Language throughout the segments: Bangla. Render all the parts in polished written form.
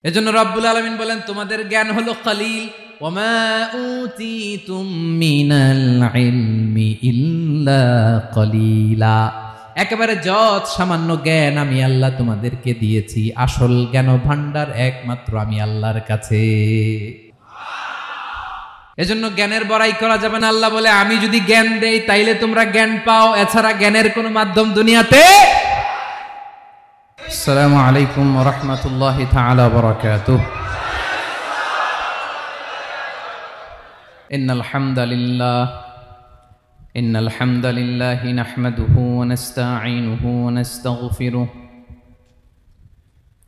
এজন্য রব্বুল আলামিন বলেন তোমাদের জ্ঞান হলো কলিল, ওয়ামা উতিতুম মিনাল ইলমি ইল্লা কলিলা। একেবারে যত সামান্য জ্ঞান আমি আল্লাহ তোমাদেরকে দিয়েছি, আসল জ্ঞান ভান্ডার একমাত্র আমি আল্লাহর কাছে। এজন্য জ্ঞানের বড়াই করা যাবে না। আল্লাহ বলে আমি যদি জ্ঞান দেই তাইলে তোমরা জ্ঞান পাও, এছাড়া জ্ঞানের কোনো মাধ্যম দুনিয়াতে। আসসালামু আলাইকুম ওয়া রাহমাতুল্লাহি তাআলা ওয়া বারাকাতুহু। ইন্নাল হামদালিল্লাহি নাহমাদুহু ওয়া নাস্তাঈনুহু ওয়া নাস্তাগফিরুহু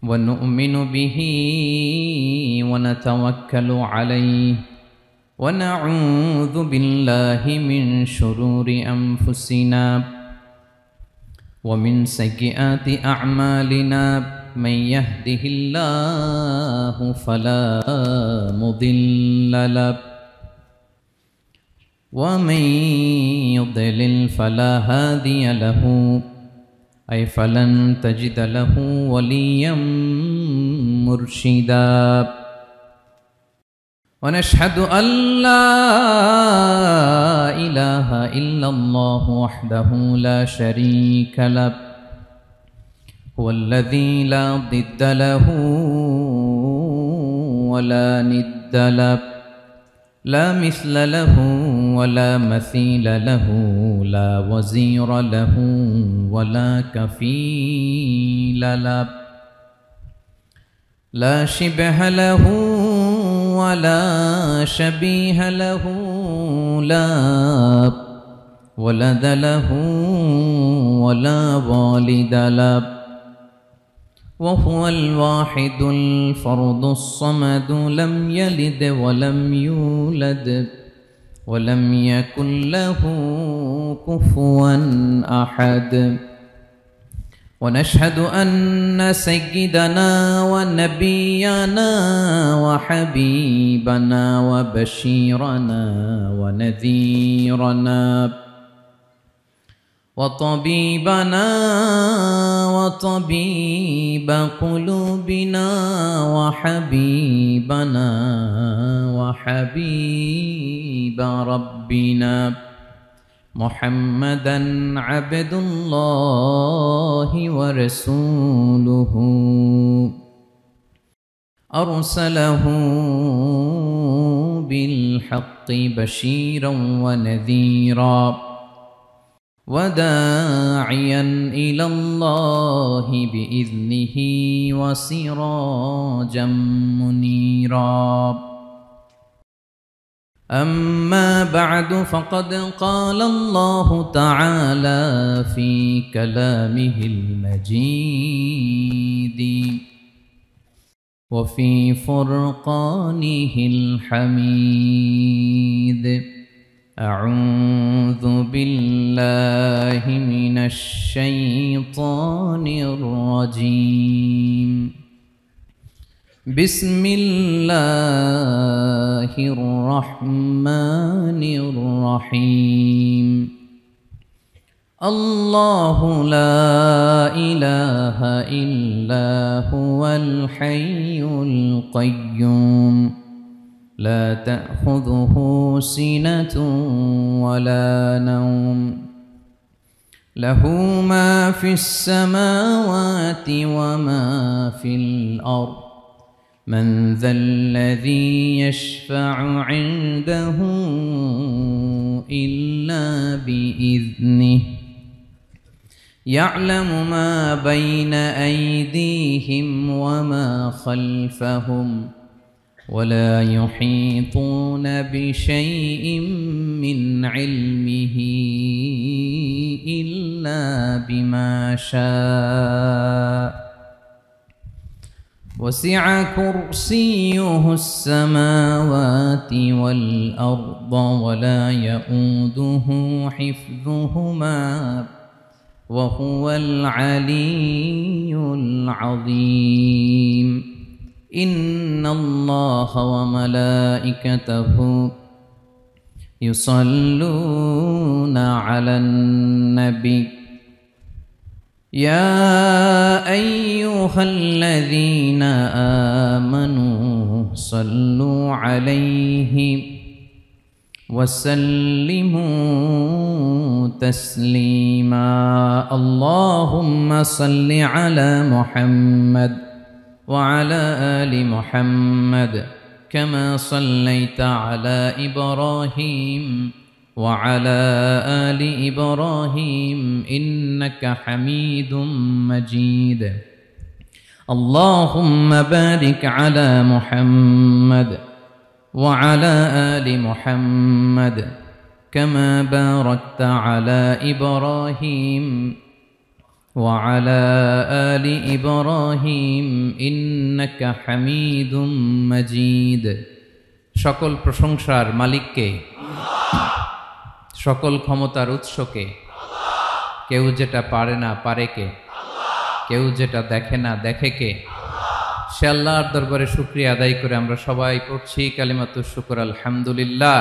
ওয়া নু'মিনু বিহি ওয়া নাতাওয়াক্কালু আলাইহি ওয়া নাউযু বিল্লাহি মিন শুরুরি আনফুসিনা ومن سيئات أعمالنا من يهده الله فلا مضل له ومن يضلل فلا هادي له أي فلن تجد له وليا مرشدا ونشهد أن لا إله إلا الله وحده لا شريك له هو الذي لا ضد له ولا ند له لا مثل له ولا مثيل له لا وزير له ولا كفيل له لا شبه له ولا شبيه له لا ولد له ولا والد له وهو الواحد الفرد الصمد لم يلد ولم يولد ولم يكن له كفوا أحد ونشهد أن سيدنا ونبينا وحبيبنا وبشيرنا ونذيرنا وطبيبنا وطبيب قلوبنا وحبيبنا وحبيب ربنا محمدًا عبد الله ورسوله أرسله بالحق بشيرًا ونذيرًا وداعيًا إلى الله بإذنه وسراجًا منيرًا أما بعد فقد قال الله تعالى في كلامه المجيد وفي فرقانه الحميد أعوذ بالله من الشيطان الرجيم بسم الله الرحمن الرحيم الله لا إله إلا هو الحي القيوم لا تأخذه سنة ولا نوم له ما في السماوات وما في الأرض من ذا الذي يشفع عنده إلا بإذنه يعلم ما بين أيديهم وما خلفهم ولا يحيطون بشيء من علمه إلا بما شاء وسع كرسيه السماوات والأرض ولا يؤوده حفظهما وهو العلي العظيم إن الله وملائكته يصلون على النبي يا أيها الذين صلوا عليه وسلموا تسليما اللهم صل على محمد وعلى آل محمد كما صليت على إبراهيم وعلى آل إبراهيم إنك حميد مجيد اللهم بارك على محمد وعلى آل محمد كما باركت على إبراهيم وعلى آل إبراهيم إنك حميد مجيد সকল প্রশংসার মালিককে সকল ক্ষমতার উৎসকে কেউ যেটা পারে না পারে কে কেউ যেটা দেখে না দেখে কে সে আল্লাহর দরবারে শুকরিয়া আদায় করে আমরা সবাই পড়ছি কালিমাতুশ শুকর আলহামদুলিল্লাহ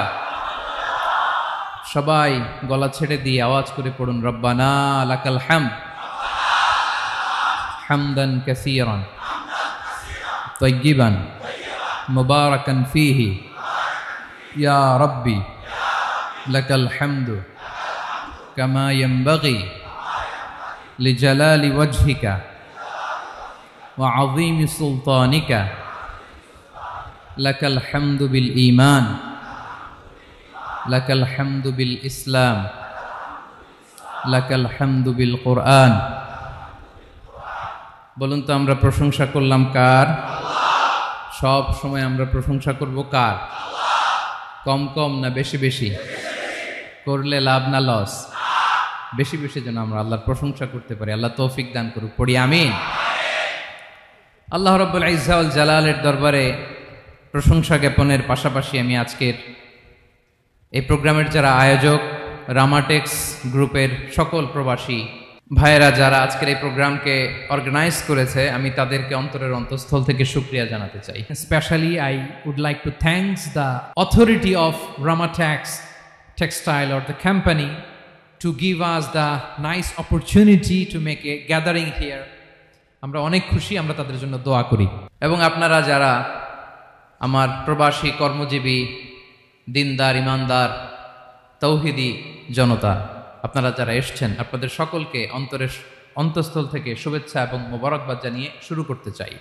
সবাই গলা ছেড়ে দিয়ে আওয়াজ করে পড়ুন রব্বানা লাকাল হামদ হামদান কাসীরান তাইয়িবান মুবারাকান ফীহি ইয়া রাব্বি লাকাল হামদু কামা ইয়ানবাগি লিজালালি ওয়াজহিকা ওয়া আযীমি সুলতানিকা লাকাল হামদু বিল ঈমান লাকাল হামদু বিল ইসলাম লাকাল হামদু বিল কুরআন বলুন তো আমরা প্রশংসা করলাম কার সব সময় আমরা প্রশংসা করব কার কম কম না বেশি বেশি করলে লাভ না লস বেশি বেশি যেন আমরা আল্লাহর প্রশংসা করতে পারি আল্লাহ তৌফিক দান করুক পড়ি আমিন আল্লাহ রাব্বুল ইজ্জা ওয়াল জালালের দরবারে প্রশংসা জ্ঞাপনের পাশাপাশি আমি আজকের এই প্রোগ্রামের যারা আয়োজক রামাটেক্স গ্রুপের সকল প্রবাসী ভাইয়েরা যারা আজকের এই প্রোগ্রামকে অর্গানাইজ করেছে আমি তাদেরকে অন্তরের অন্তঃস্থল থেকে শুকরিয়া জানাতে চাই Especially, I would like to thank the authority of Ramatex Textile or the company to give us the nice opportunity to make a gathering here. আমরা অনেক খুশি আমরা তাদের জন্য দোয়া করি এবং আপনারা যারা আমার প্রবাসী কর্মজীবী দিনদার ইমানদার তৌহিদি জনতা আপনারা যারা এসেছেন আপনাদের সকলকে অন্তরের অন্তঃস্থল থেকে শুভেচ্ছা এবং মোবারকবাদ জানিয়ে শুরু করতে চাই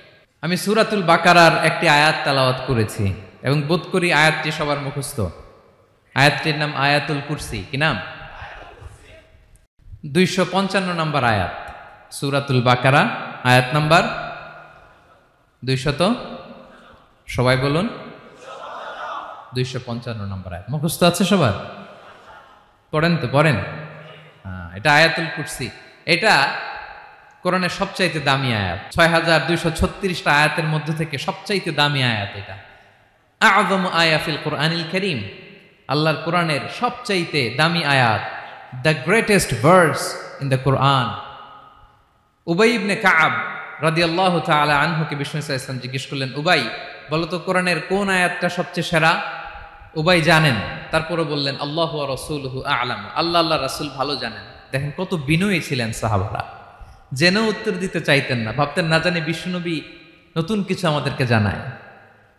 আমি সূরাতুল বাকারার একটি আয়াত তেলাওয়াত করেছি এবং বোধ করি আয়াতটি সবার মুখস্থ আয়াতটির নাম আয়াতুল কুরসি কি নাম 255 নম্বর আয়াত সূরাতুল বাকারা আয়াত নাম্বার 200 সবাই বলুন 255 নম্বর আয়াত মুখস্থ আছে সবার পড়েন তো পড়েন এটা আয়াতুল কুরসি এটা কোরআনের সবচাইতে দামি আয়াত 6236টা আয়াতের মধ্যে থেকে সবচাইতে দামি আয়াত এটা আযম আয়া ফিল কুরআনিল কারীম আল্লাহর কোরআনের সবচাইতে দামি আয়াত the greatest verse in the Quran Ubay ibn Kaab রাদিয়াল্লাহু তাআলা আনহুকে বিষ্ণু সাল্লাল্লাহু আলাইহি ওয়াসাল্লাম জিজ্ঞেস করলেন উবাই বলো তো কোরআনের কোন আয়াতটা সবচেয়ে সেরা উবাই জানেন তারপরে বললেন আল্লাহু ওয়া রাসূলুহু আ'লাম আল্লাহ রাসূল ভালো জানেন দেখেন কত বিনয়ী ছিলেন সাহাবারা জেনে উত্তর দিতে চাইতেন না ভাবতেন না জানি বিশ্বনবী নতুন কিছু আমাদেরকে জানায়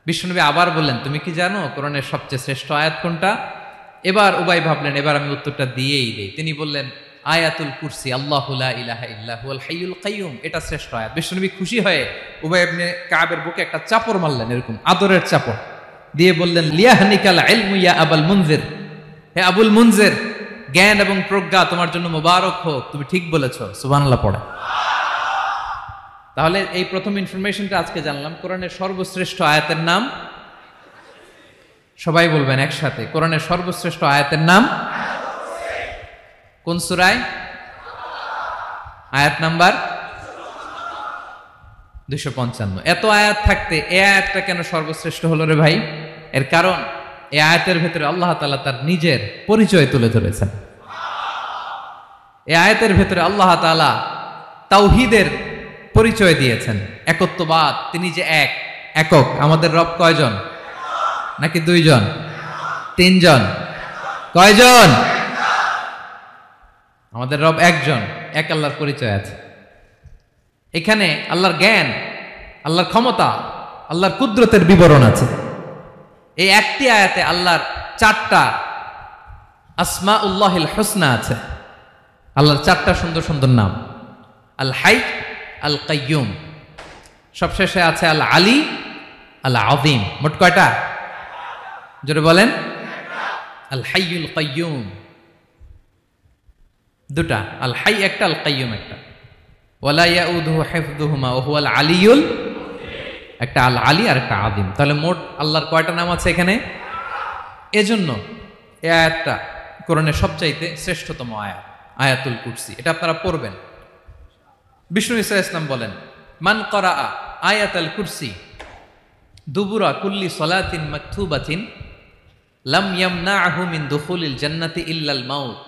বিশ্বনবী আবার বললেন তুমি কি জানো কোরআনের সবচেয়ে শ্রেষ্ঠ আয়াত কোনটা এবার উবাই ভাবলেন এবার আমি উত্তরটা দিয়েই দেই তিনি বললেন আয়াতুল কুরসি আল্লাহু লা ইলাহা ইল্লা হুয়াল হাইয়ুল কাইয়ুম এটা শ্রেষ্ঠ আয়াত বিশ্বনবী খুশি হয়ে উবাই ইবনে কাবের বুকে একটা চাপড় মারলেন এরকম আদরের চাপড় দিয়ে বললেন লিয়াহনিকাল ইলমু ইয়া আবুল মুনজির হে আবুল মুনজির জ্ঞান এবং প্রজ্ঞা তোমার জন্য মোবারক হোক তুমি ঠিক বলেছো সুবহানাল্লাহ পড়ে তাহলে এই প্রথম ইনফরমেশনটা আজকে জানলাম কোরআনের সর্বশ্রেষ্ঠ আয়াতের নাম সবাই বলবেন একসাথে কোরআনের সর্বশ্রেষ্ঠ আয়াতের নাম কোন সূরায় আয়াত নাম্বার 255 এত আয়াত থাকতে এই আয়াতটা কেন সর্বশ্রেষ্ঠ হলো রে ভাই এর কারণ এই আয়াতের ভেতরে আল্লাহ তাআলা তার নিজের পরিচয় তুলে ধরেছেন এই আয়াতের ভেতরে আল্লাহ তাআলা তাওহীদের পরিচয় দিয়েছেন একত্ববাদ তিনি যে একক আমাদের রব কয়জন নাকি দুইজন তিনজন কয়জন আমাদের রব একজন এক আল্লাহর পরিচয় আছে এখানে আল্লাহর জ্ঞান আল্লাহর ক্ষমতা আল্লাহর কুদরতের বিবরণ আছে এই একটি আয়াতে আল্লাহর 4টা আসমাউল্লাহিল হুসনা আছে। আল্লাহর 4টা সুন্দর সুন্দর নাম, আল হাই, আল কাইয়ুম, সবশেষে আছে আল আলী, আল আযীম। মোট কয়টা? জোরে বলেন। আল হাইয়ুল কাইয়ুম দুটা, আল হাই একটা, আল কাইয়ুম একটা। ওয়ালা ইয়াউদুহু হিফযুহুমা ওয়া হুয়াল আলিয়ুল, একটা আল আলী আর একটা আযীম। তাহলে মোট আল্লাহর কয়টা নাম আছে এখানে? এজন্য এই আয়াতটা কোরআনের সবচাইতে শ্রেষ্ঠতম আয়াত, আয়াতুল কুরসি। এটা আপনারা পড়বেন। বিষ্ণু ঈসা ইসলাম বলেন, মান করা আয়াতুল কুরসি দুবুরা কুল্লি সলাতিন মাকতুবাতিন লাম ইয়ামনাহু মিন দুখুলিল জান্নাতি ইল্লাল মাউত।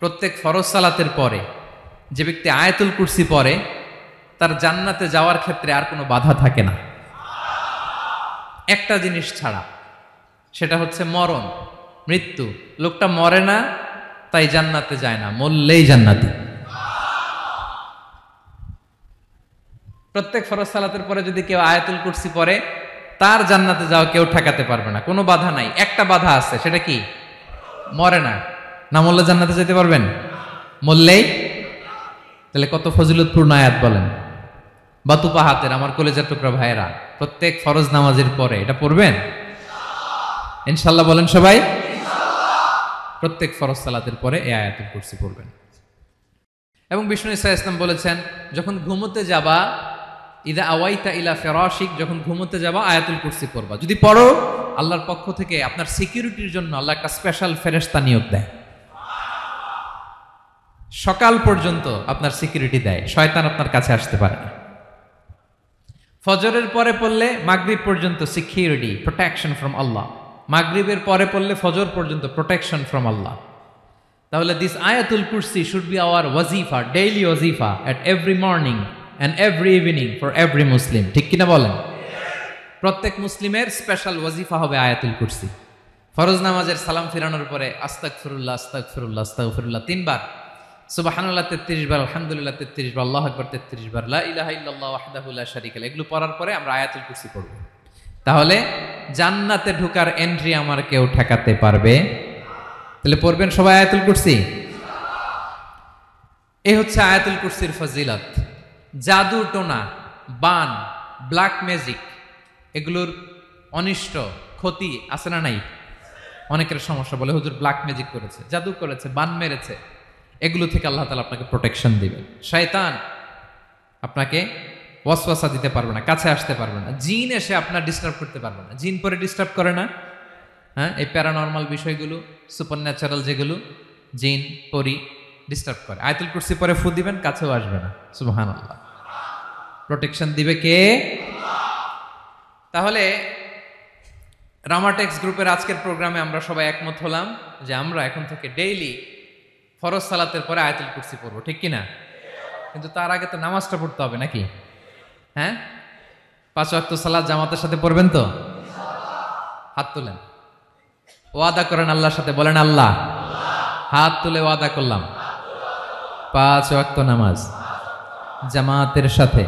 প্রত্যেক ফরজ সালাতের পরে যে ব্যক্তি আয়াতুল কুরসি পড়ে তার জান্নাতে যাওয়ার ক্ষেত্রে আর কোনো বাধা থাকে না, একটা জিনিস ছাড়া, সেটা হচ্ছে মরণ, মৃত্যু। লোকটা মরে না তাই জান্নাতে যায় না, মরলেই জান্নাতি। প্রত্যেক ফরজ সালাতের পরে যদি কেউ আয়াতুল কুরসি পড়ে তার জান্নাতে যাওয়া কেউ ঠেকাতে পারবে না, কোনো বাধা নাই। একটা বাধা আছে, সেটা কি? মরে না। না মরলে জান্নাতে যেতে পারবেন? মরলেই। তাহলে কত ফজিলতপূর্ণ আয়াত বলেন। বাতুপা হাতের আমার কলেজের টুকরা ভাইয়েরা, প্রত্যেক ফরজ নামাজের পরে এটা পড়বেন ইনশাল্লাহ। বলেন সবাই। প্রত্যেক ফরজ সালাতের পরে এই আয়াতুল কুরসি পড়বেন। এবং বিষ্ণু ঈসা ইসলাম বলেছেন, যখন ঘুমোতে যাবা, ইদা আওয়াইতা ইলা ফিরাশিক, যখন ঘুমোতে যাবা আয়াতুল কুরসি পড়বা। যদি পড়ো, আল্লাহর পক্ষ থেকে আপনার সিকিউরিটির জন্য আল্লাহ একটা স্পেশাল ফেরেশতা নিয়োগ দেয়। সকাল পর্যন্ত আপনার সিকিউরিটি দেয়, শয়তান আপনার কাছে আসতে পারে না। ফজরের পরে পড়লে মাগরিব পর্যন্ত সিকিউরিটি, প্রোটেকশন ফ্রম আল্লাহ। মাগরিবের পরে পড়লে ফজর পর্যন্ত প্রোটেকশন ফ্রম আল্লাহ। তাহলে দিস আয়াতুল কুরসি শুড বি আওয়ার ওয়াজিফা, ডেইলি ওয়াজিফা at every morning and every evening for every Muslim. ঠিক কিনা বলেন? প্রত্যেক মুসলিমের স্পেশাল ওয়াজিফা হবে আয়াতুল কুরসি। ফরজ নামাজের সালাম ফিরানোর পরে আস্তাগফিরুল্লাহ আস্তাগফিরুল্লাহ আস্তাগফিরুল্লাহ 3 বার, সুবহানাল্লাহ 33 বার, আলহামদুলিল্লাহ 33 বার, আল্লাহু আকবার 33 বার, লা ইলাহা ইল্লাল্লাহ ওয়াহদাহু লা শারীকা লাহু, এগুলো পড়ার পরে আমরা আয়াতুল কুরসি পড়ব। তাহলে জান্নাতে ঢোকার এন্ট্রি আমার কেউ ঠেকাতে পারবে। তাহলে পড়বেন সবাই আয়াতুল কুরসি। এই হচ্ছে আয়াতুল কুরসির ফজিলত। জাদু টোনা, বান, ব্ল্যাক ম্যাজিক, এগুলোর অনিষ্ট ক্ষতি আছে না নাই? অনেকের সমস্যা, বলে হুজুর ব্ল্যাক ম্যাজিক করেছে, জাদু করেছে, বান মেরেছে। এগুলো থেকে আল্লাহ তাআলা আপনাকে প্রোটেকশন দিবেন। শয়তান আপনাকে ওয়াসওয়াসা দিতে পারবে না, কাছে আসতে পারবে না। জিন এসে আপনার ডিস্টার্ব করতে পারবে না। জিন পরে ডিস্টার্ব করে না? হ্যাঁ, এই প্যারানর্মাল বিষয়গুলো, সুপার ন্যাচারাল যেগুলো, জিন পরি ডিস্টার্ব করে। আয়াতুল কুরসি পরে ফু দিবেন, কাছেও আসবে না। সুবহানাল্লাহ। প্রোটেকশন দিবে কে? তাহলে রামাটেক্স গ্রুপের আজকের প্রোগ্রামে আমরা সবাই একমত হলাম যে আমরা এখন থেকে ডেইলি ফরজ সালাতের পরে আয়াতুল কুরসি পড়বো, ঠিক কিনা? কিন্তু তার আগে তো নামাজটা পড়তে হবে নাকি? হ্যাঁ, 5 ওয়াক্ত সালাত জামাতের সাথে পড়বেন তো? হাত তুলেন, ওয়াদা করেন আল্লাহর সাথে, বলেন আল্লাহ, হাত তুলে ওয়াদা করলাম 5 ওয়াক্ত নামাজ জামাতের সাথে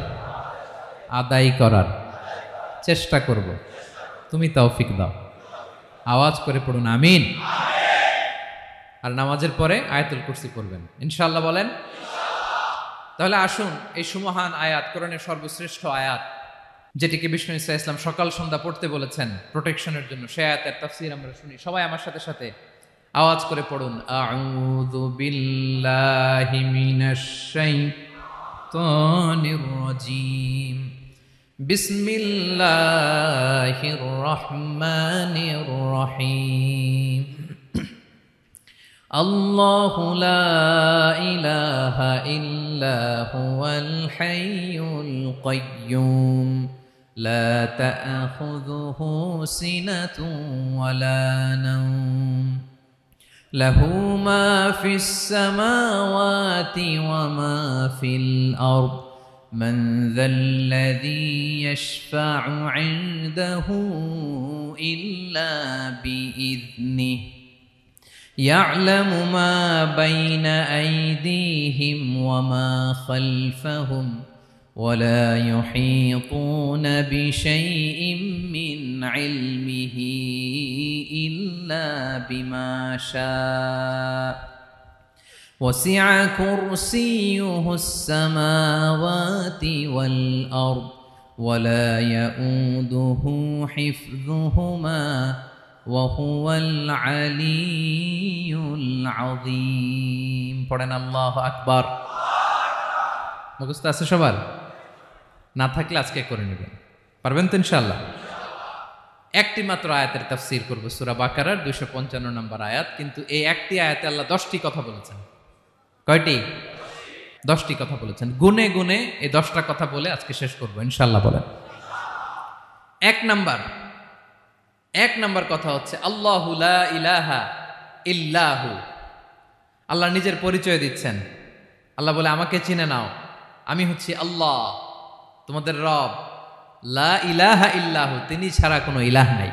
আদায় করার চেষ্টা করব, তুমি তৌফিক দাও। আওয়াজ করে পড়ুন আমিন। আর নামাজের পরে আয়াতুল কুরসি পড়বেন ইনশাআল্লাহ, বলেন। তাহলে আসুন এই সুমহান আয়াত, কোরআনের সর্বশ্রেষ্ঠ আয়াত, যেটিকে বিষ্ণু ঈসা ইসলাম সকাল সন্ধ্যা পড়তে বলেছেন প্রোটেকশনের জন্য, সে আয়াতের তাফসীর আমরা শুনি। সবাই আমার সাথে সাথে আওয়াজ করে পড়ুন, আউযু বিল্লাহি মিনাশ শাইতানির রাজীম, বিসমিল্লাহির রহমানির রহিম। আল্লাহু লা ইলাহা ইল্লা হুয়াল হাইয়ুল কাইয়্যুম, লা তা'খুযুহু সিনাতুন ওয়ালা নাওম, লাহু মা ফিস সামাওয়াতি ওয়া মা ফিল আরদ, মান যাল্লাযী ইয়াশফা'ু 'ইনদাহু ইল্লা বিইذনিহি, يعلم ما بين أيديهم وما خلفهم ولا يحيطون بشيء من علمه إلا بما شاء وسع كرسيه السماوات والأرض ولا يؤوده حفظهما وهو العلي العظيم পড়েন আল্লাহু আকবার। মুখস্থ আছে সবার? না থাকলে আজকে করে নেবেন, পারবেন তো ইনশাআল্লাহ। একটি মাত্র আয়াতের তাফসীর করব, সূরা বাকারার 255 নম্বর আয়াত। কিন্তু এই একটি আয়াতে আল্লাহ 10টি কথা বলেছেন। কয়টি? 10টি কথা বলেছেন। গুনে গুনে এই 10টা কথা বলে আজকে শেষ করব ইনশাআল্লাহ। বলেন এক নাম্বার কথা হচ্ছে আল্লাহু লা ইলাহা ইল্লাহু। আল্লাহ নিজের পরিচয় দিচ্ছেন। আল্লাহ বলে আমাকে চিনে নাও, আমি হচ্ছি আল্লাহ তোমাদের রব। লা ইলাহা ইল্লাহু, তিনি ছাড়া কোনো ইলাহ নাই।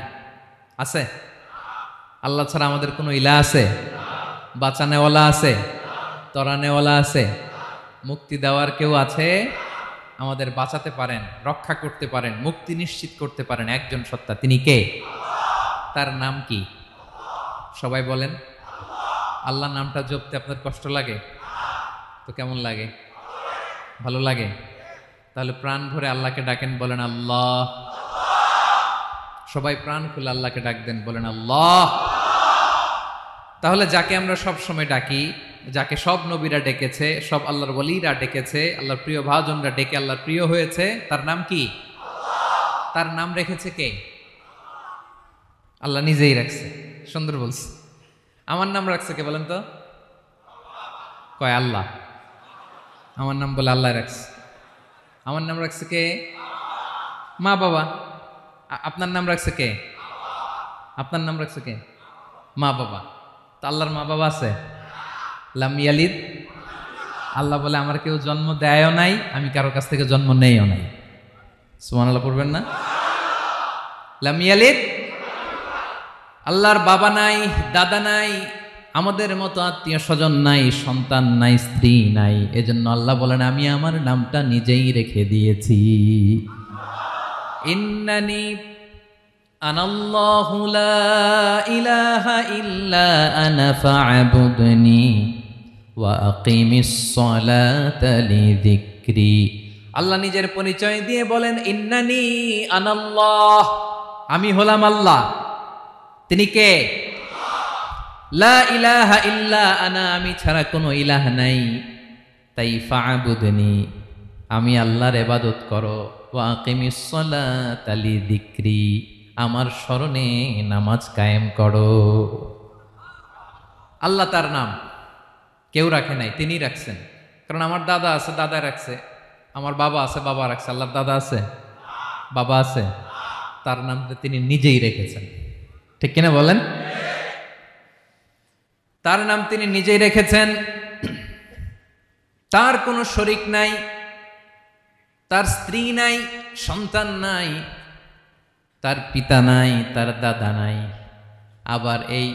আছে? আল্লাহ ছাড়া আমাদের কোনো ইলাহ আছে? বাঁচানেওয়ালা আছে? তরানেওয়ালা আছে? মুক্তি দেওয়ার কেউ আছে? আমাদের বাঁচাতে পারেন, রক্ষা করতে পারেন, মুক্তি নিশ্চিত করতে পারেন একজন সত্তা। তিনি কে? তার নাম কি? সবাই বলেন। আল্লাহ নামটা জপতে আপনার কষ্ট লাগে তো কেমন লাগে? ভালো লাগে? তাহলে প্রাণ ভরে আল্লাহকে ডাকেন, বলেন আল্লাহ। সবাই প্রাণ খুলে আল্লাহকে ডাক দেন, বলেন আল্লাহ। তাহলে যাকে আমরা সব সময় ডাকি, যাকে সব নবীরা ডেকেছে, সব আল্লাহর ওলিরা ডেকেছে, আল্লাহর প্রিয় ভাজনরা ডেকে আল্লাহর প্রিয় হয়েছে, তার নাম কি? তার নাম রেখেছে কে? আল্লাহ নিজেই রাখছে। সুন্দর বলছে। আমার নাম রাখছে কে বলেন তো? কয় আল্লাহ। আমার নাম বলে আল্লাহ রাখছে। আমার নাম রাখছে কে? মা বাবা। আপনার নাম রাখছে কে? আপনার নাম রাখছে কে? মা বাবা। তো আল্লাহর মা বাবা আছে? লাম ইয়ালিদ। আল্লাহ বলে আমার কেউ জন্ম দেয়ও নাই, আমি কারো কাছ থেকে জন্ম নেইও নাই। সুবহানাল্লাহ পড়বেন না? লাম ইয়ালিদ। আল্লাহর বাবা নাই, দাদা নাই, আমাদের মতো আত্মীয় স্বজন নাই, সন্তান নাই, স্ত্রী নাই। এজন্য আল্লাহ বলেন আমি আমার নামটা নিজেই রেখে দিয়েছি। ইন্নানি আনাল্লাহু লা ইলাহা ইল্লা আনা ফা'বুদনি ওয়া আকিমিস সালাতা লিযিকরি। আল্লাহ নিজের পরিচয় দিয়ে বলেন ইন্নানি আনাল্লাহ, আমি হলাম আল্লাহ। তিনি কে? লা ইলাহা ইল্লা আনা, আমি ছাড়া কোনো ইলাহ নাই। তাই ফা'বুদনি, আমি আল্লাহর ইবাদত করো। ওয়া আকিমিস সালাতা লিযিকরি, আমার স্মরণে নামাজ কায়েম করো। আল্লাহ তার নাম কেউ রাখে নাই, তিনি রাখছেন। কারণ আমার দাদা আছে, দাদা রাখছে। আমার বাবা আছে, বাবা রাখছে। আল্লাহর দাদা আছে? বাবা আছে? তার নামটা তিনি নিজেই রেখেছেন। ঠিক কিনা বলেন? তার নাম তিনি নিজেই রেখেছেন। তার কোনো শরীক নাই, তার স্ত্রী নাই, সন্তান নাই, তার পিতা নাই, তার দাদা নাই। আবার এই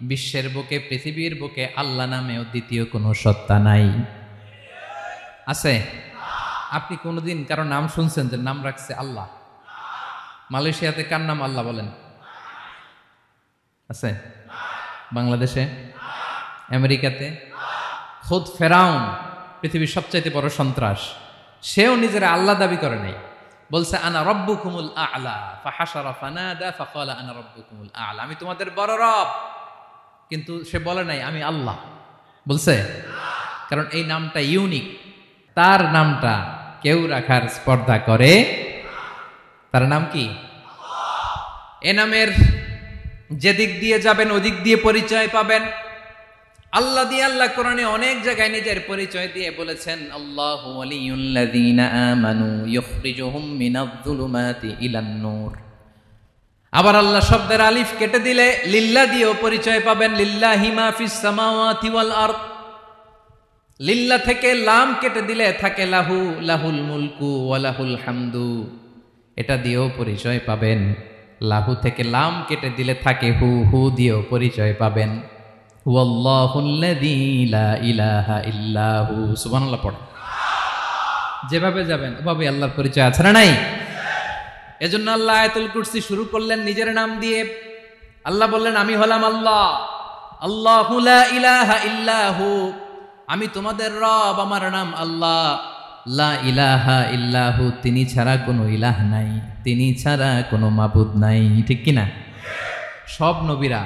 বিশ্বের বুকে, পৃথিবীর বুকে আল্লাহ নামেও দ্বিতীয় কোনো সত্তা নাই। আছে? আপনি কোনোদিন কারো নাম শুনছেন যে নাম রাখছে আল্লাহ? মালয়েশিয়াতে কার নাম আল্লাহ বলেন? আছে? বাংলাদেশে? আমেরিকাতে? খুদ ফেরাউন, পৃথিবীর সবচাইতে বড় সন্ত্রাস, সেও নিজের আল্লাহ দাবি করে নাই। বলছে আনা রব্বুকুমুল আ'লা, ফাহাশারা ফানাদা ফাকালা আনা রব্বুকুমুল আ'লা, আমি তোমাদের বড় রব। কিন্তু সে বলে নাই আমি আল্লাহ। বলছে? কারণ এই নামটা ইউনিক। তার নামটা কেউ রাখার স্পর্ধা করে। তার নাম কি? এ নামের যেদিক দিয়ে যাবেন ওদিক দিয়ে পরিচয় পাবেন। আল্লাহ দিয়ে আল্লাহ কোরআনে অনেক জায়গায় নিজের পরিচয় দিয়ে বলেছেন আল্লাহু ওয়ালিয়ুল্লাযীনা আমানু ইখরিজুহুম মিনায-যুলুমাতি ইলান-নূর। আবার আল্লাহ শব্দের আলিফ কেটে দিলে লিল্লাহ দিয়েও পরিচয় পাবেন। লিল্লাহি মা ফিস সামাওয়াতি ওয়াল আরদ। লিল্লাহ থেকে লাম কেটে দিলে থাকে লাহু, লাহুল মুলকু ওয়া লাহুল হামদু, এটা দিয়েও পরিচয় পাবেন। লাহু থেকে লাম কেটে দিলে থাকে হু, হু দিয়েও পরিচয় পাবেন। হুয়াল্লাহুল্লাযী লা ইলাহা ইল্লাহু। সুবহানাল্লাহ পড়ে। যেভাবে যাবেন ওভাবে আল্লাহর পরিচয় আছে না নাই? এজন্য আল্লাহ আয়াতুল কুরসি শুরু করলেন নিজের নাম দিয়ে। আল্লাহ বললেন আমি হলাম আল্লাহ, আল্লাহু লা ইলাহা ইল্লাহু, আমি তোমাদের রব, আমার নাম আল্লাহ। লা ইলাহা ইল্লাহু, তিনি ছাড়া কোনো ইলাহ নাই, তিনি ছাড়া কোনো মাবুদ নাই। ঠিক কিনা? সব নবীরা,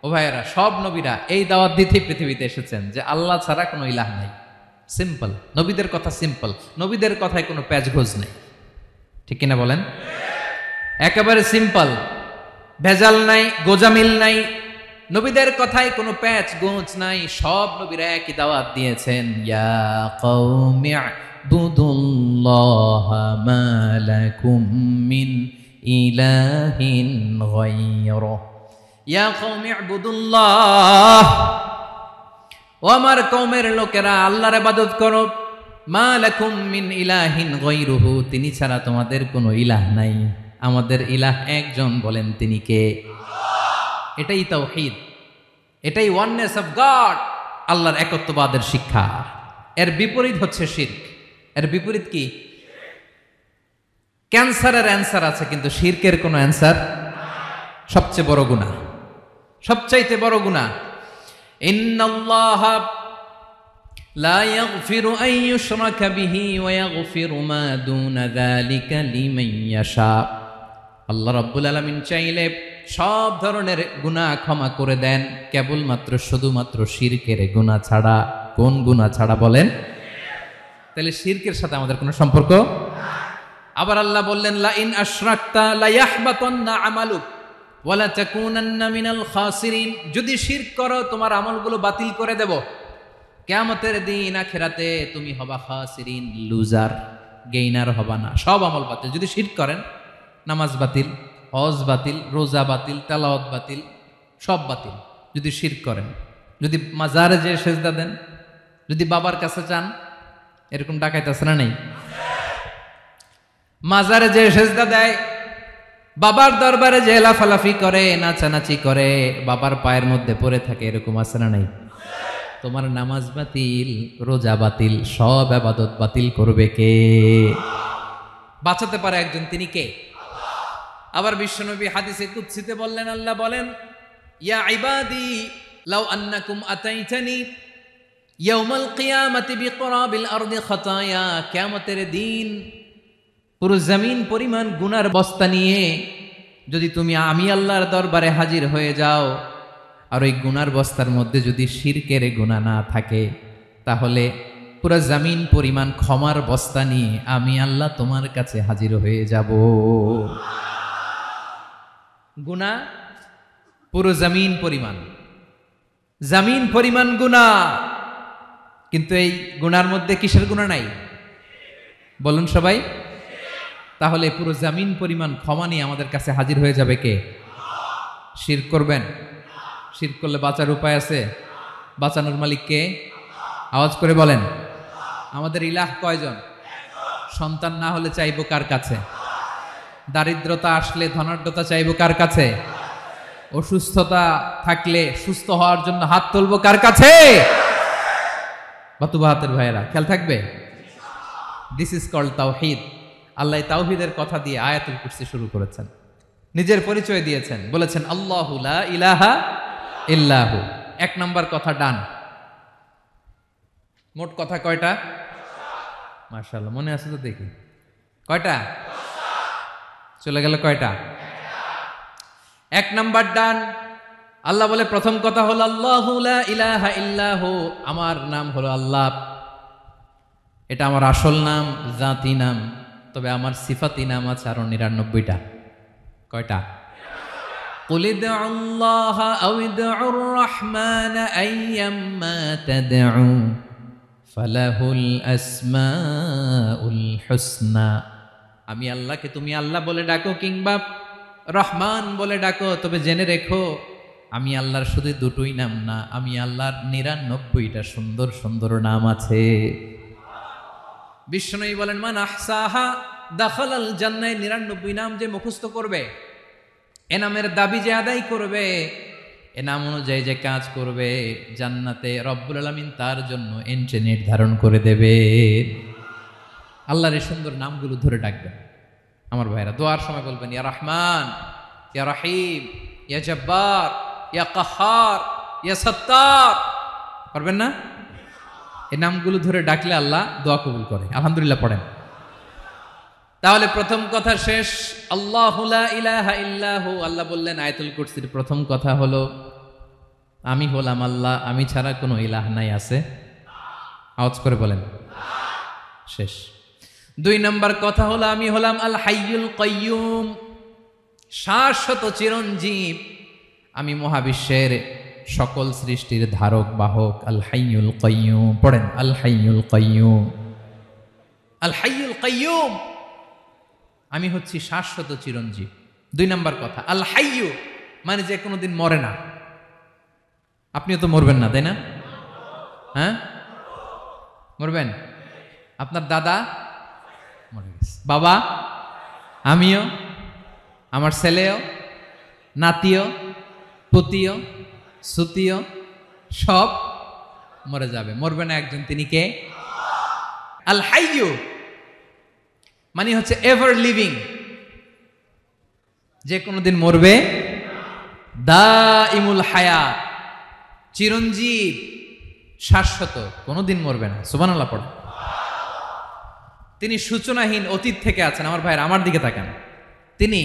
ও ভাইয়েরা, সব নবীরা এই দাওয়াত দিতে পৃথিবীতে এসেছেন যে আল্লাহ ছাড়া কোনো ইলাহ নাই। সিম্পল, নবীদের কথা সিম্পল, নবীদের কথায় কোনো প্যাচগোজ নেই। ঠিক কিনা বলেন? একেবারে সিম্পল, ভেজাল নাই, গোজামিল নাই, নবীদের কথায় কোনো প্যাচ গোঁজ নাই। সব নবীরা একই দাওয়াত দিয়েছেন, ইয়া কওমি ইবুদুল্লাহা মা লাকুম মিন ইলাহিন গায়রুহু, ইয়া কওমি ইবুদুল্লাহ, ও আমার কওমের লোকেরা আল্লাহর ইবাদত করো, মা লাকুম মিন ইলাহিন গায়রুহু, তিনি ছাড়া তোমাদের কোনো ইলাহ নাই, আমাদের ইলাহ একজন, বলেন তিনি কে? এটাই তাওহীদ, এটাই ওয়াননেস অফ গড, আল্লাহর একত্ববাদের শিক্ষা। এর বিপরীত হচ্ছে শিরক। এর বিপরীত কি? ক্যান্সারের অ্যান্সার আছে কিন্তু শিরকের কোনো অ্যান্সার। সবচেয়ে বড় গুনাহ, সবচাইতে বড় গুনাহ। ইন্নাল্লাহা লা ইয়াগফিরু আন ইউশরাকা বিহি ওয়া ইয়াগফিরু মা দুনা যালিকা লিমান ইয়াশা। আল্লাহ রাব্বুল আলামিন চাইলে সব ধরনের গুনাহ ক্ষমা করে দেন, কেবলমাত্র শুধুমাত্র শিরকের গুনাহ ছাড়া। কোন গুনাহ ছাড়া বলেন? তাহলে শিরকের সাথে আমাদের কোনো সম্পর্ক। আবার আল্লাহ বললেন, লা ইন আশরাকতা লা ইয়াহবাতান্না আমালুক ওয়া লা তাকুনান্না মিনাল খাসিরিন, যদি শিরক করো তোমার আমলগুলো বাতিল করে দেব, কিয়ামতের দিন আখিরাতে তুমি হবা খাসিরিন, লুজার, গেইনার হবা না, সব আমল বাতিল। যদি শিরক করেন, নামাজ বাতিল, হজ বাতিল, রোজা বাতিল, তেলাওয়াত বাতিল, সব বাতিল যদি শিরক করেন। যদি মাজারে যে সেজদা দেন, যদি বাবার কাছে চান, এরকম ডাকাইত আছে না নেই? মাজারে যে সেজদা দেয়, বাবার দরবারে যে লাফালাফি করে, নাচানাচি করে, বাবার পায়ের মধ্যে পড়ে থাকে, এরকম আছে না নাই? তোমার নামাজ বাতিল, রোজা বাতিল, সব ইবাদত বাতিল করবে কে? বাঁচাতে পারে একজন, তিনি কে? আবার বিশ্বনবী হাদিসে কুদসিতে বললেন, আল্লাহ বলেন, ইয়া ইবাদি লাউ আন্নাকুম আতাইতানি ইয়াউমাল কিয়ামাতি বিকরাবিল আরদি খাতায়া, কিয়ামতের দিন পুরো জমিন পরিমাণ গুনার বস্তা নিয়ে যদি তুমি আমি আল্লাহর দরবারে হাজির হয়ে যাও, আর ওই গুনার বস্তার মধ্যে যদি শিরকের গুনাহ না থাকে, তাহলে পুরো জমিন পরিমাণ ক্ষমার বস্তা নিয়ে আমি আল্লাহ তোমার কাছে হাজির হয়ে যাব। গুনাহ পুরো জমিন পরিমাণ, জমিন পরিমাণ গুনাহ, কিন্তু এই গুনার মধ্যে কিসের গুনাহ নাই? বলুন সবাই। তাহলে পুরো জমিন পরিমাণ ক্ষমা নিয়ে আমাদের কাছে হাজির হয়ে যাবে কে? শিরক করবেন? শিরক করলে বাঁচার উপায় আছে? বাঁচানোর মালিক কে? আওয়াজ করে বলেন। আমাদের ইলাহ কয়জন? সন্তান না হলে চাইবো কার কাছে? দারিদ্রতা আসলে ধনাঢ্যতা চাইবো কার কাছে? অসুস্থতা থাকলে সুস্থ হওয়ার জন্য হাত তুলবো কার কাছে? বাতুবাহাতের ভাইয়েরা খেয়াল থাকবে। দিস ইজ কল্ড তাওহীদ। আল্লাহ তাওহীদের কথা দিয়ে আয়াতুল কুরসি শুরু করেছেন, নিজের পরিচয় দিয়েছেন, বলেছেন আল্লাহু লা ইলাহা ইল্লাহু। এক নাম্বার কথা ডান। মোট কথা কয়টা? মাশাআল্লাহ, মনে আছে তো দেখি। কয়টা? চলে গেল কয়টা? এক নাম্বার ডান। আল্লাহ বলে প্রথম কথা হলো আল্লাহু লা ইলাহা ইল্লাহু, আমার নাম হলো আল্লাহ। এটা আমার আসল নাম, জাতি নাম। তবে আমার সিফাতি নাম আছে আরো ৯৯টা। কয়টা? কুল ইদউল্লাহা আও ইদউর রাহমান আইয়াম্মা তাদউ ফালাহুল আসমাউল হুসনা। আমি আল্লাহকে তুমি আল্লাহ বলে ডাকো কিংবা রহমান বলে ডাকো, তবে জেনে রেখো আমি আল্লাহর শুধু দুটোই নাম না, আমি আল্লাহর ৯৯টা সুন্দর সুন্দর নাম আছে। বিষ্ণুই বলেন, মান আহসাহা দাখালাল জান্নাহ। ৯৯ নাম যে মুখস্থ করবে, এ নামের দাবি যে আদায় করবে, এ নাম অনুযায়ী যে কাজ করবে, জান্নাতে রব্বুল আলামিন তার জন্য এন্ট্রি নির্ধারণ করে দেবে। আল্লাহর এই সুন্দর নামগুলো ধরে ডাকবেন। আমার ভাইরা দোয়ার সময় বলবেন, ইয়া রহমান, ইয়া রহিম, ইয়া জব্বার, ইয়া কাহ্হার, ইয়া সত্তার। পারবেন না? এই নামগুলো ধরে ডাকলে আল্লাহ দোয়া কবুল করে। আলহামদুলিল্লাহ পড়েন। তাহলে প্রথম কথা শেষ। আল্লাহু লা ইলাহা ইল্লাহু, আল্লাহ বললেন আয়াতুল কুরসির প্রথম কথা হলো আমি হলাম আল্লাহ, আমি ছাড়া কোনো ইলাহ নাই। আছে? আওয়াজ করে বলেন। শেষ। 2 নম্বর কথা হলো আমি হলাম আল হাইয়ুল কাইয়ুম, শাশ্বত চিরঞ্জীব। আমি মহাবিশ্বের সকল সৃষ্টির ধারক বাহক। আল হাইয়ুল কাইয়ুম পড়েন। আল হাইয়ুল কাইয়ুম, আল হাইয়ুল কাইয়ুম, আমি হচ্ছি শাশ্বত চিরঞ্জীব। 2 নম্বর কথা আল হাইয়ু মানে যে কোনোদিন মরে না। আপনিও তো মরবেন না, তাই না? হ্যাঁ, মরবেন। আপনার দাদা মরে গেছে, বাবা, আমিও, আমার ছেলেও, নাতিও, পুতিও, সুতিও সব মরে যাবে। মরবে না একজন, তিনি কে? আল হাইয়ু মানে হচ্ছে এভার লিভিং, যে কোনোদিন মরবে। দাইমুল হায়াত, চিরঞ্জীব, শাশ্বত, কোনোদিন মরবে না। সুবহানাল্লাহ পড়ে। তিনি সূচনাহীন অতীত থেকে আছেন। আমার ভাইয়ের আমার দিকে তাকান। তিনি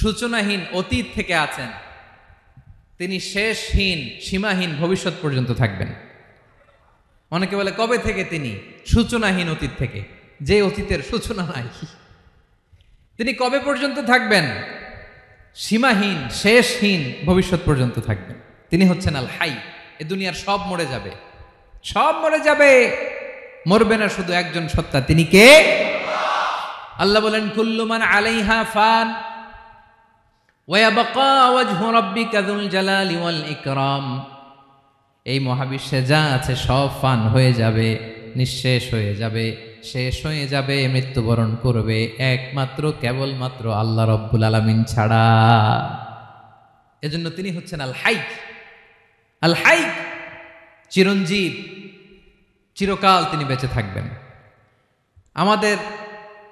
সূচনাহীন অতীত থেকে আছেন। তিনি শেষহীন সীমাহীন ভবিষ্যৎ পর্যন্ত থাকবেন। অনেকে বলে কবে থেকে? তিনি সূচনাহীন অতীত থেকে, যে অতীতের সূচনা নাই। তিনি কবে পর্যন্ত থাকবেন? সীমাহীন শেষহীন ভবিষ্যৎ পর্যন্ত থাকবেন। তিনি হচ্ছেন আল হাই। এ দুনিয়ার সব মরে যাবে, সব মরে যাবে, মরবে না শুধু একজন সত্তা। তিনি কে? আল্লাহ বলেন কুল্লু মান আলাইহা ফান ওয়া ইয়াবকা ওয়াজহু রাব্বিকা যুল জালালি ওয়াল ইকরাম। এই মহাবিশ্বে যা আছে সব ফান হয়ে যাবে, নিঃশেষ হয়ে যাবে, শেষ হয়ে যাবে, মৃত্যুবরণ করবে, একমাত্র কেবলমাত্র আল্লাহ রব্বুল আলামিন ছাড়া। এজন্য তিনি হচ্ছেন আল হাই। আল হাই চিরঞ্জীব, চিরকাল তিনি বেঁচে থাকবেন। আমাদের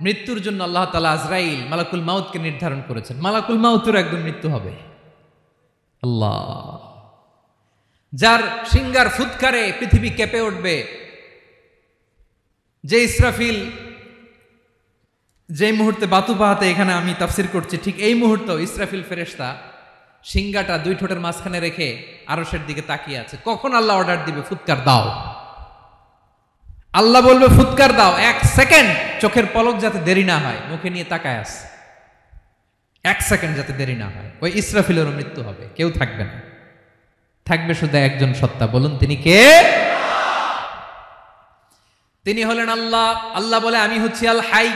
মৃত্যুর জন্য আল্লাহ তাআলা আজরাইল মালাকুল মাউতকে নির্ধারণ করেছেন। মালাকুল মাউতের একদম মৃত্যু হবে। আল্লাহ, যার সিংগার ফুৎকারে পৃথিবী কেঁপে উঠবে, যে ইসরাফিল যে মুহূর্তে বাতু পাহাতে এখানে আমি তাফসির করছি, ঠিক এই মুহূর্তে ইসরাফিল ফেরেশতা সিংগাটা 2 ঠোঁটের মাঝখানে রেখে আরশের দিকে তাকিয়ে আছে। কখন আল্লাহ অর্ডার দিবে ফুৎকার দাও, আল্লাহ বলবে ফুৎকার দাও, 1 সেকেন্ড চোখের পলক যাতে দেরি না হয়, মুখে নিয়ে তাকায় আছে, 1 সেকেন্ড যাতে দেরি না হয়, ওই ইসরাফিলেরও মৃত্যু হবে, কেউ থাকবে না, থাকবে শুধু একজন সত্তা। বলুন তিনি কে? তিনি হলেন আল্লাহ। আল্লাহ বলে আমি হচ্ছি আল হাই,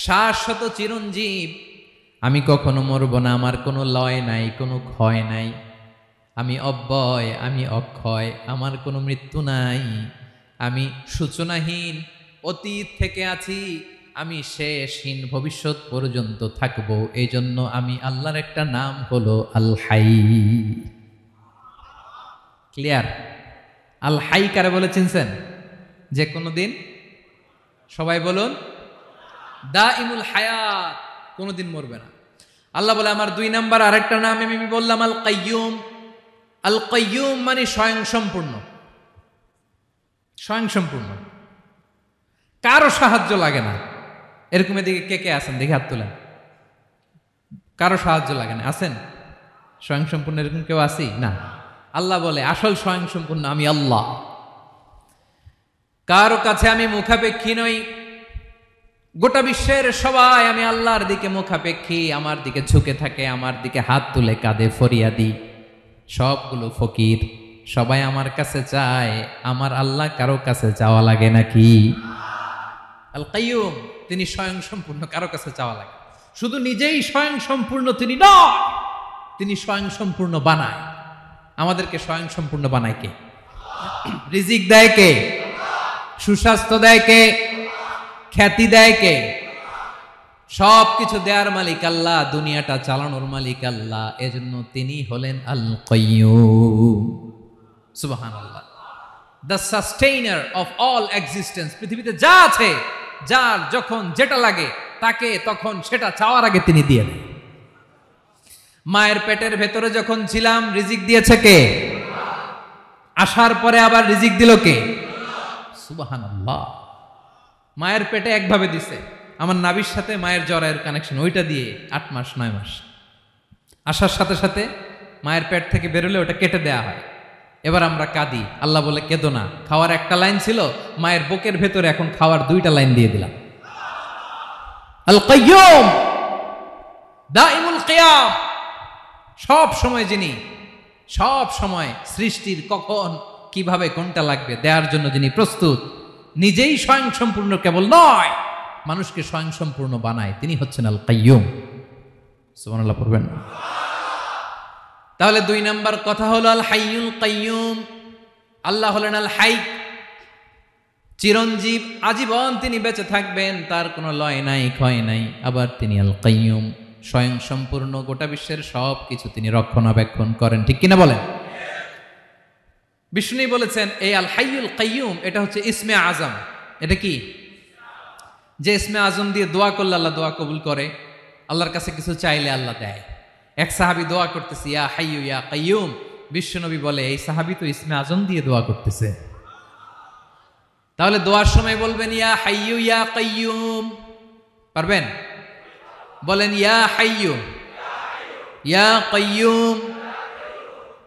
শাশ্বত চিরঞ্জীব। আমি কখনো মরব না, আমার কোনো লয় নাই, কোনো ক্ষয় নাই, আমি অব্যয়, আমি অক্ষয়, আমার কোনো মৃত্যু নাই, আমি সূচনাহীন অতীত থেকে আছি, আমি শেষহীন ভবিষ্যৎ পর্যন্ত থাকবো। এই জন্য আমি আল্লাহর একটা নাম হলো আল হাই। ক্লিয়ার? আল হাই কারে বলে চিনছেন? যে কোনো দিন, সবাই বলুন, দাইমুল হায়াত, কোনোদিন মরবে না। আল্লাহ বলে আমার 2 নাম্বার আরেকটা নাম আমি বললাম আল কাইয়ুম। আল কাইয়ুম মানে স্বয়ংসম্পূর্ণ, স্বয়ংসম্পূর্ণ, কারো সাহায্য লাগে না। এরকম এদিকে কে কে আছেন দেখে হাত তোলেন। কারো সাহায্য লাগে না, আছেন? স্বয়ংসম্পূর্ণ এরকম কেউ আছি না? আল্লাহ বলে আসল স্বয়ংসম্পূর্ণ আমি আল্লাহ। কারো কাছে আমি মুখাপেক্ষী নই। গোটা বিশ্বের সবাই আমি আল্লাহর দিকে মুখাপেক্ষী, আমার দিকে ঝুঁকে থাকে, আমার দিকে হাত তুলে কাঁধে ফরিয়াদি। সবগুলো ফকির, সবাই আমার কাছে চায়, আমার আল্লাহ কারো কাছে চাওয়া লাগে নাকি? আল কাইয়ুম তিনি স্বয়ংসম্পূর্ণ, কারো কাছে চাওয়া লাগে। শুধু নিজেই স্বয়ংসম্পূর্ণ তিনি নয়, তিনি স্বয়ংসম্পূর্ণ বানায়। আমাদেরকে স্বয়ংসম্পূর্ণ বানায় কে? রিজিক দেয় কে? সুস্বাস্থ্য দেয় কে? খ্যাতি দেয় কে? সব কিছু দেয়ার মালিক আল্লাহ, দুনিয়াটা চালানোর মালিক আল্লাহ। এজন্য তিনি হলেন আল কাইয়ুম। সুবহানাল্লাহ। The sustainer of all existence. পৃথিবীতে যা আছে, যার যখন যেটা লাগে তাকে তখন সেটা চাওয়ার আগে তিনি দিয়ে দেন। মায়ের পেটের ভেতরে যখন ছিলাম রিজিক দিয়েছে কে? আসার পরে আবার রিজিক দিল কে? সুবহানাল্লাহ। মায়ের পেটে একভাবে দিছে, আমার নাভির সাথে মায়ের জ্বরের কানেকশন, ওইটা দিয়ে 8 মাস 9 মাস আসার সাথে সাথে মায়ের পেট থেকে বেরোলে ওটা কেটে দেয়া হয়। এবার আমরা কাঁদি, আল্লাহ বলে কেঁদো না, খাওয়ার একটা লাইন ছিল, মায়ের বুকের ভেতরে এখন খাওয়ার 2টা লাইন দিয়ে দিলাম। আল কাইয়ুম দাইমুল কিয়াম, সব সময় যিনি, সব সময় সৃষ্টির কখন কিভাবে কোনটা লাগবে দেওয়ার জন্য যিনি প্রস্তুত, নিজেই স্বয়ং সম্পূর্ণ কেবল নয়, মানুষকে স্বয়ং সম্পূর্ণ বানায়, তিনি হচ্ছেন আল কাইয়ুম। সুবহানাল্লাহ পড়বেন না? তাহলে 2 নাম্বার কথা হলো আল হাইয়ুল কাইয়ুম। আল্লাহ হলেন আল হাই, চিরঞ্জীব, আজীবন তিনি বেঁচে থাকবেন, তার কোনো লয় নাই ক্ষয় নাই। আবার তিনি আল কাইয়ুম, স্বয়ং সম্পূর্ণ, গোটা বিশ্বের সব কিছু তিনি রক্ষণাবেক্ষণ করেন, ঠিক কিনা বলেন? বিষ্ণু বলেছেন এই আল হাইয়ুল কাইয়ুম এটা হচ্ছে ইসমে আজম। এটা কি? যে ইসমে আজম দিয়ে দোয়া করলে আল্লাহ দোয়া কবুল করে, আল্লাহর কাছে কিছু চাইলে আল্লাহ দেয়। এক সাহাবী দোয়া করতেছে ইয়া হাইয়ু ইয়া কাইয়ুম, বিশ্বনবী বলে এই সাহাবী তো ইসমে আজম দিয়ে দোয়া করতেছে। তাহলে দোয়ার সময় বলবেন ইয়া হাইয়ু ইয়া কাইয়ুম, পারবেন? বলেন ইয়া হাইয়ু ইয়া কাইয়ুম।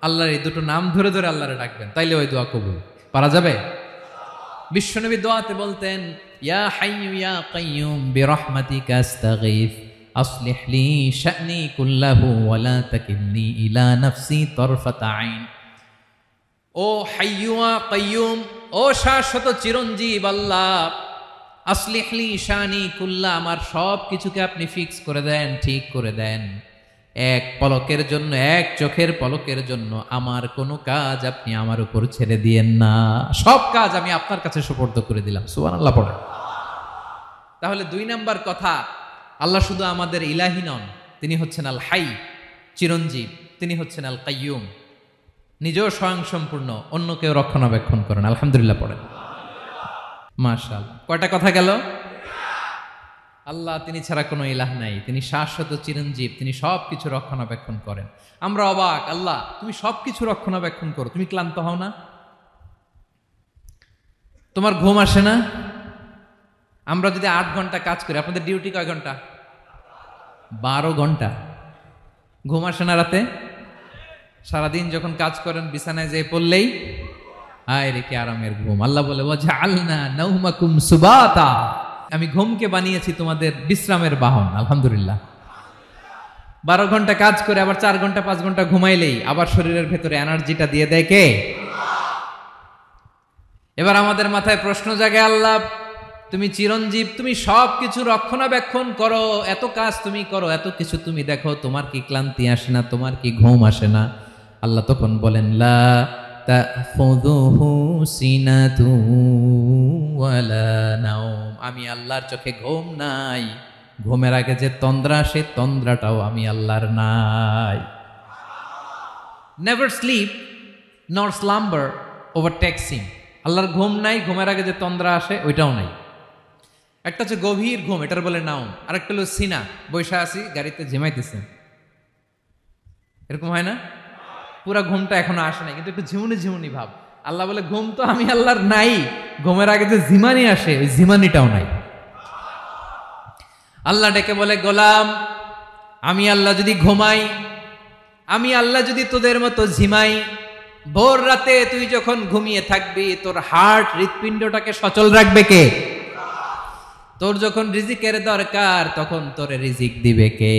আল্লাহর এই দুটো নাম ধরে ধরে আল্লাহরে ডাকবেন, তাইলে ওই দোয়া কবুল। পারা যাবে? বিশ্বনবী দোয়াতে বলতেন ইয়া হাইয়ু ইয়া কাইয়ুম বিরহমাতিকা আস্তাগীথ আসলিহ লি শা'নি কুল্লাহু ওয়া লা তাকিলনি ইলা নাফসি তারফাতা আইন। ও হাইয়ু ওয়া কাইয়ুম, ও শাশ্বত চিরঞ্জীব আল্লাহ, আসলিহ লি শা'নি কুল্লা, আমার সব কিছুকে আপনি ফিক্স করে দেন, ঠিক করে দেন। এক পলকের জন্য, এক চোখের পলকের জন্য আমার কোনো কাজ আপনি আমার উপর ছেড়ে দিয়েন না, সব কাজ আমি আপনার কাছে সুপর্দ করে দিলাম। সুবহানাল্লাহ পড়ে। তাহলে 2 নাম্বার কথা, আল্লাহ শুধু আমাদের ইলাহি নন, তিনি হচ্ছেন আল হাই, চিরঞ্জীব, তিনি হচ্ছেন আল কাইয়ুম, নিজেও স্বয়ং সম্পূর্ণ, অন্যকেও রক্ষণাবেক্ষণ করেন। আলহামদুলিল্লাহ পড়েন। মাশাআল্লাহ। কয়টা কথা গেল? আল্লাহ তিনি ছাড়া কোনো ইলাহ নাই, তিনি শাশ্বত চিরঞ্জীব, তিনি সব কিছু রক্ষণাবেক্ষণ করেন। আমরা অবাক, আল্লাহ তুমি সব কিছু রক্ষণাবেক্ষণ করো, তুমি ক্লান্ত হও না? তোমার ঘুম আসে না? আমরা যদি 8 ঘন্টা কাজ করি, আপনাদের ডিউটি কয় ঘন্টা? 12 ঘন্টা। ঘুম আসে না রাতে? সারাদিন যখন কাজ করেন বিছানায় যেয়ে পড়লেই আয় রে কি আরামের ঘুম। আল্লাহ বলে ওয়াজআলনা নাওমাকুম সুবাতা, আমি ঘুমকে বানিয়েছি তোমাদের বিশ্রামের বাহন। আলহামদুলিল্লাহ। 12 ঘন্টা কাজ করে আবার 4 ঘন্টা 5 ঘন্টা ঘুমাইলেই আবার শরীরের ভেতরে এনার্জিটা দিয়ে দেয় কে? এবার আমাদের মাথায় প্রশ্ন জাগে, আল্লাহ তুমি চিরঞ্জীব, তুমি সব কিছু রক্ষণাবেক্ষণ করো, এত কাজ তুমি করো, এত কিছু তুমি দেখো, তোমার কি ক্লান্তি আসে না? তোমার কি ঘুম আসে না? আল্লাহ তখন বলেন লা তাখুযুহু সিনাতু ওয়ালা নাওম, আমি আল্লাহর চোখে ঘুম নাই, ঘুমের আগে যে তন্দ্রা, সে তন্দ্রাটাও আমি আল্লাহর নাই। নেভার স্লিপ নর স্লাম্বার ওভারটেকস হিম, আল্লাহর ঘুম নাই, ঘুমের আগে যে তন্দ্রা আসে ওইটাও নাই। একটা হচ্ছে গভীর ঘুম, এটার বলে নাওম, আর একটা হলো সিনা, বৈশা আছি গাড়িতে ঝিমাইতেছেন, এরকম হয় না? পুরা ঘুমটা এখনো আসে নাই, কিন্তু একটু ঝিমুনি ঝিমুনি ভাব। আল্লাহ বলে ঘুম তো আমি আল্লাহর নাই, ঘুমের আগে যে ঝিমানি আসে ওই ঝিমানিটাও নাই। আল্লাহ ডেকে বলে গোলাম, আমি আল্লাহ যদি ঘুমাই, আমি আল্লাহ যদি তোদের মতো ঝিমাই, ভোর রাতে তুই যখন ঘুমিয়ে থাকবি তোর হার্ট, হৃৎপিণ্ডটাকে সচল রাখবে কে? তোর যখন রিজিকের দরকার তখন তোরে রিজিক দিবে কে?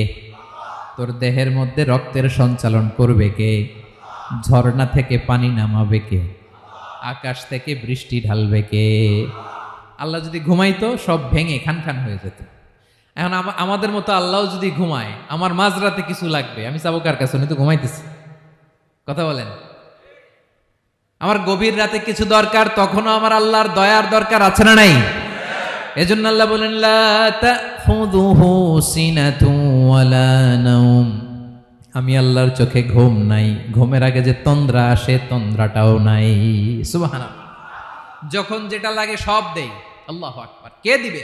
তোর দেহের মধ্যে রক্তের সঞ্চালন করবে কে? ঝর্ণা থেকে পানি নামাবে কে? আকাশ থেকে বৃষ্টি ঢালবে কে? আল্লাহ যদি ঘুমাইতো সব ভেঙে খান খান হয়ে যেত। এখন আমাদের মতো আল্লাহ যদি ঘুমায়, আমার মাঝরাতে কিছু লাগবে, আমি যাবো কার কাছে? উনি তো ঘুমাইতেছে। কথা বলেন। আমার গভীর রাতে কিছু দরকার, তখনও আমার আল্লাহর দয়ার দরকার আছে না নাই? এজন্য আল্লাহ বলেন লা তাখুযুহু সিনাতু ওয়ালা নাওম, আমি আল্লাহর চোখে ঘুম নাই, ঘুমের আগে যে তন্দ্রা আসে তন্দ্রাটাও নাই। সুবহানাল্লাহ। যখন যেটা লাগে সব দেই। আল্লাহু আকবার। কে দিবে?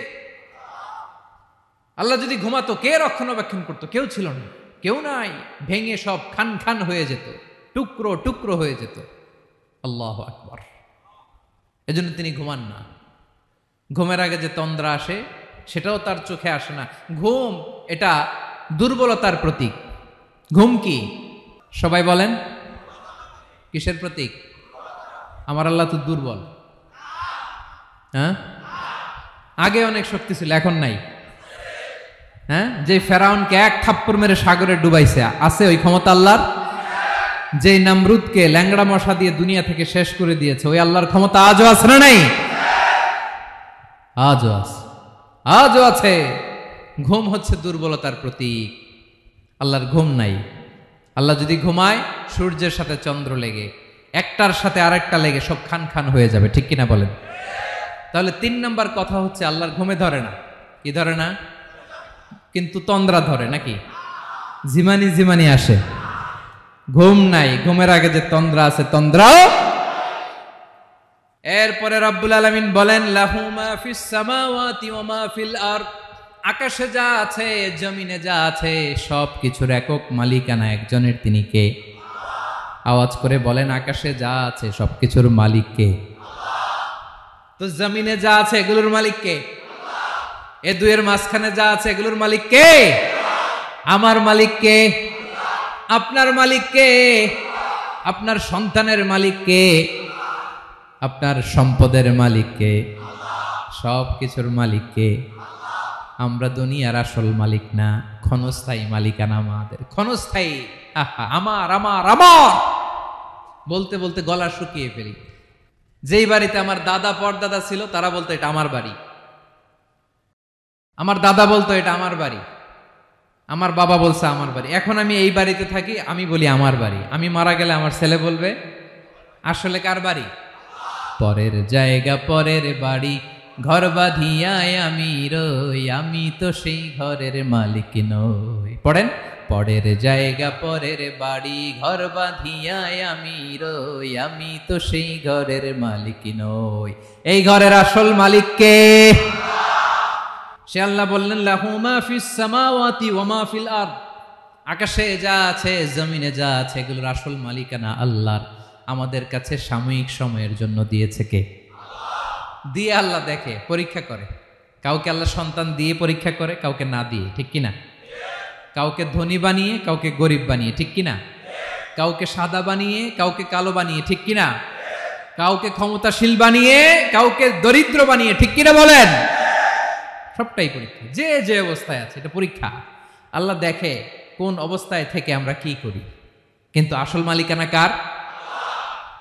আল্লাহ যদি ঘুমাতো কে রক্ষণাবেক্ষণ করতো? কেউ ছিল না। কেউ নাই, ভেঙে সব খান খান হয়ে যেত, টুকরো টুকরো হয়ে যেত। আল্লাহু আকবার। এজন্য তিনি ঘুমান না। ঘুমের আগে যে তন্দ্রা আসে সেটাও তার চোখে আসে না। ঘুম এটা দুর্বলতার প্রতীক। ঘুম কি? সবাই বলেন, কিসের প্রতীক? আমার আল্লাহ তো দুর্বল। হ্যাঁ, আগে অনেক শক্তি ছিল, এখন নাই। হ্যাঁ, যে ফেরাউনকে এক থাপ্পড় মেরে সাগরে ডুবাইছে, আছে ওই ক্ষমতা আল্লাহর? যে নামরুদকে ল্যাংড়া মশা দিয়ে দুনিয়া থেকে শেষ করে দিয়েছে, ওই আল্লাহর ক্ষমতা আজও আছে না নাই? আজও আছে, আজও আছে। ঘুম হচ্ছে দুর্বলতার প্রতীক। আল্লাহর ঘুম নাই। আল্লাহ যদি ঘুমায়, সূর্যের সাথে চন্দ্র লেগে, একটার সাথে আরেকটা লেগে সব খান খান হয়ে যাবে, ঠিক কিনা বলেন? তাহলে 3 নাম্বার কথা হচ্ছে আল্লাহর ঘুমে ধরে না। কি ধরে না? কিন্তু তন্দ্রা ধরে নাকি? জিমানি জিমানি আসে। ঘুম নাই, ঘুমের আগে যে তন্দ্রা আছে, তন্দ্রাও। এরপরে রব্বুল আলামিন বলেন, লাহু মা ফিস সামাওয়াতি ওয়া মা ফিল আরদ। আকাশে যা আছে, জমিনে যা আছে, সব কিছুর একক মালিকানা একজনের। তিনি কে? আওয়াজ করে বলেন, আকাশে যা আছে সব কিছুর মালিক কে? তো জমিনে যা আছে এগুলোর মালিক কে? এ দুয়ের মাঝখানে যা আছে এগুলোর মালিক কে? আমার মালিক কে? আপনার মালিক কে? আপনার সন্তানের মালিক কে? আপনার সম্পদের মালিক কে? সব কিছুর মালিক কে? আমরা দুনিয়ার আসল মালিক না, ক্ষণস্থায়ী মালিকানা আমাদের। ক্ষণস্থায়ী। আমার আমার আমার বলতে বলতে গলা শুকিয়ে ফেলি। যেই বাড়িতে আমার দাদা পরদাদা ছিল, তারা বলতো এটা আমার বাড়ি। আমার দাদা বলতো এটা আমার বাড়ি, আমার বাবা বলছে আমার বাড়ি। এখন আমি এই বাড়িতে থাকি, আমি বলি আমার বাড়ি। আমি মারা গেলে আমার ছেলে বলবে আসলে কার বাড়ি? পরের জায়গা পরের বাড়ি, ঘর বাঁধিয়ায় আমি রই, আমি তো সেই ঘরের মালিক নই। পড়েন, পরের জায়গা পরের বাড়ি, ঘর বাঁধিয়ায় আমি রই, আমি তো সেই ঘরের মালিক নই। এই ঘরের আসল মালিক কে? সে আল্লাহ বললেন, লাহু মা ফিস সামাওয়াতি ওয়া মা ফিল আরদ। আকাশে যা আছে, জমিনে যা আছে, এগুলোর আসল মালিকানা আল্লাহর। আমাদের কাছে সাময়িক সময়ের জন্য দিয়েছে কে? দিয়ে আল্লাহ দেখে, পরীক্ষা করে। কাউকে আল্লাহ সন্তান দিয়ে পরীক্ষা করে, কাউকে না দিয়ে, ঠিক কিনা? কাউকে ধনী বানিয়ে, কাউকে গরিব বানিয়ে, ঠিক কিনা? কাউকে সাদা বানিয়ে, কাউকে কালো বানিয়ে, ঠিক কিনা? কাউকে ক্ষমতাশীল বানিয়ে, কাউকে দরিদ্র বানিয়ে, ঠিক কিনা বলেন? সবটাই পরীক্ষা। যে যে অবস্থায় আছে এটা পরীক্ষা। আল্লাহ দেখে কোন অবস্থায় থেকে আমরা কি করি। কিন্তু আসল মালিকানা কার?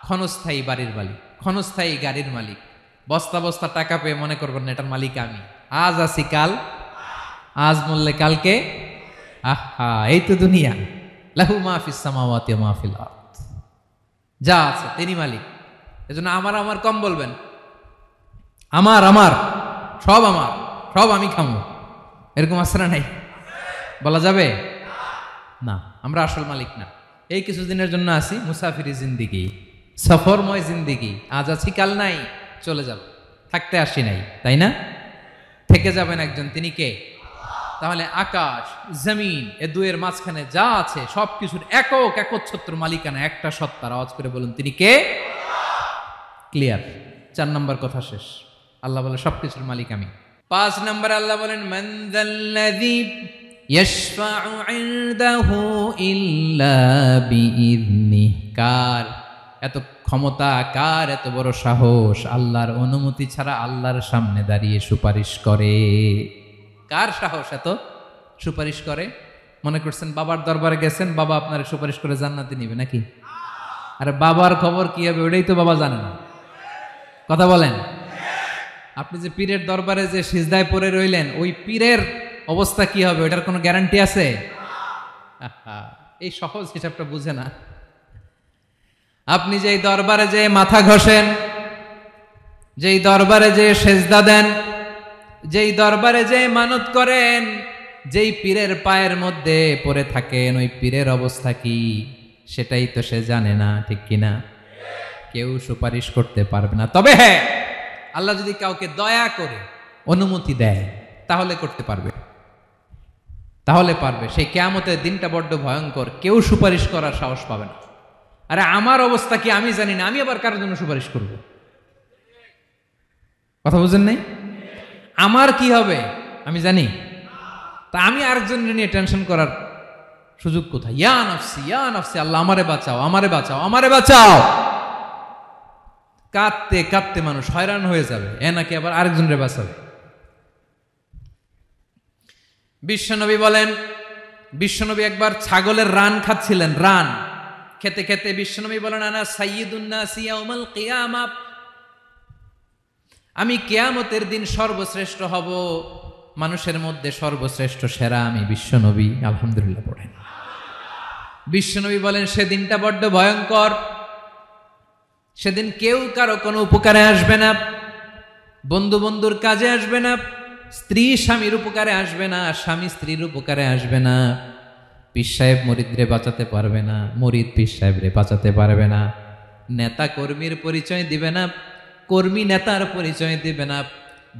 ক্ষণস্থায়ী বাড়ির মালিক, ক্ষণস্থায়ী গাড়ির মালিক। বস্তা বস্তা টাকা পেয়ে মনে করবেন না এটার মালিক আমি। আজ আছি কাল, আজ মরলে কালকে। আহা, এই তো দুনিয়া। লাহু মা ফিস সামাওয়াতি ওয়া মা ফিল আরদ। যা আছে তিনি মালিক। এজন্য আমার আমার কম বলবেন। আমার আমার সব আমার, সব আমি খামো, এরকম আছে না নাই? বলা যাবে না। আমরা আসল মালিক না। এই কিছুদিনের জন্য আছি, মুসাফিরি জিন্দিগি, সফরময় জিন্দিগি। আজ আছি কাল নাই, চলে যাব। থাকতে আসি নাই, তাই না? থেকে যাবেন একজন, তিনি কে? তাহলে আকাশ জমিন এ দুয়ের মাঝখানে যা আছে সব কিছুর একক একচ্ছত্র মালিকানা একটা সত্তার। আওয়াজ করে বলুন, তিনি কে? ক্লিয়ার। 4 নম্বর কথা শেষ। আল্লাহ বলে সবকিছুর মালিক আমি। 5 নম্বর আল্লাহ বলেন, মান যাল্লাযী ইয়াশফাউ ইনদাহু ইল্লা বিইذনিহি। কার এত ক্ষমতা, কার এত বড় সাহস, আল্লাহর অনুমতি ছাড়া আল্লাহর সামনে দাঁড়িয়ে সুপারিশ করে? কার সাহস এত সুপারিশ করে? মনে করছেন বাবার দরবারে গেছেন, বাবা আপনার সুপারিশ করে জান্নাতে নিবে নাকি? আরে বাবার খবর কি হবে ওটাই তো বাবা জানে না। কথা বলেন। আপনি যে পীরের দরবারে যে সিজদায় পড়ে রইলেন, ওই পীরের অবস্থা কি হবে ওটার কোনো গ্যারান্টি আছে? এই সহজ হিসাবটা বুঝে না। আপনি যেই দরবারে যে মাথা ঘষেন, যেই দরবারে যে সেজদা দেন, যেই দরবারে যে মানত করেন, যেই পীরের পায়ের মধ্যে পড়ে থাকেন, ওই পীরের অবস্থা কি সেটাই তো সে জানে না, ঠিক কিনা? কেউ সুপারিশ করতে পারবে না। তবে হ্যাঁ, আল্লাহ যদি কাউকে দয়া করে অনুমতি দেয় তাহলে করতে পারবে। তাহলে পারবে। সেই কিয়ামতের দিনটা বড্ড ভয়ঙ্কর, কেউ সুপারিশ করার সাহস পাবে না। আরে আমার অবস্থা কি আমি জানি না, আমি আবার কারোর জন্য সুপারিশ করব? কথা বুঝেন নাই? আমার কি হবে আমি জানি, তা আমি আরেকজনের নিয়ে টেনশন করার সুযোগ কোথায়? ইয়া নাফসি, আল্লাহ আমারে বাঁচাও, আমারে বাঁচাও, আমারে বাঁচাও। কাঁদতে কাঁদতে মানুষ হয়রান হয়ে যাবে, এ নাকি আবার আরেকজনের বাঁচাবে। বিশ্বনবী বলেন, বিশ্বনবী একবার ছাগলের রান খাচ্ছিলেন, রান খেতে খেতে বিশ্বনবী বলেন, আনা সাইয়্যিদুন নাসি ইয়াউমাল কিয়ামা, আমি কিয়ামতের দিন সর্বশ্রেষ্ঠ হব, মানুষের মধ্যে সর্বশ্রেষ্ঠ সেরা আমি বিশ্বনবী। আলহামদুলিল্লাহ পড়েন। বিশ্বনবী বলেন, সেদিনটা বড্ড ভয়ঙ্কর, সেদিন কেউ কারো কোনো উপকারে আসবে না, বন্ধু বন্ধুর কাজে আসবে না, স্ত্রী স্বামীর উপকারে আসবে না, স্বামী স্ত্রীর উপকারে আসবে না, পীর সাহেব মুরিদরে বাঁচাতে পারবে না, মুরিদ পীর সাহেবরে বাঁচাতে পারবে না, নেতা কর্মীর পরিচয় দিবে না, কর্মী নেতার পরিচয় দিবে না,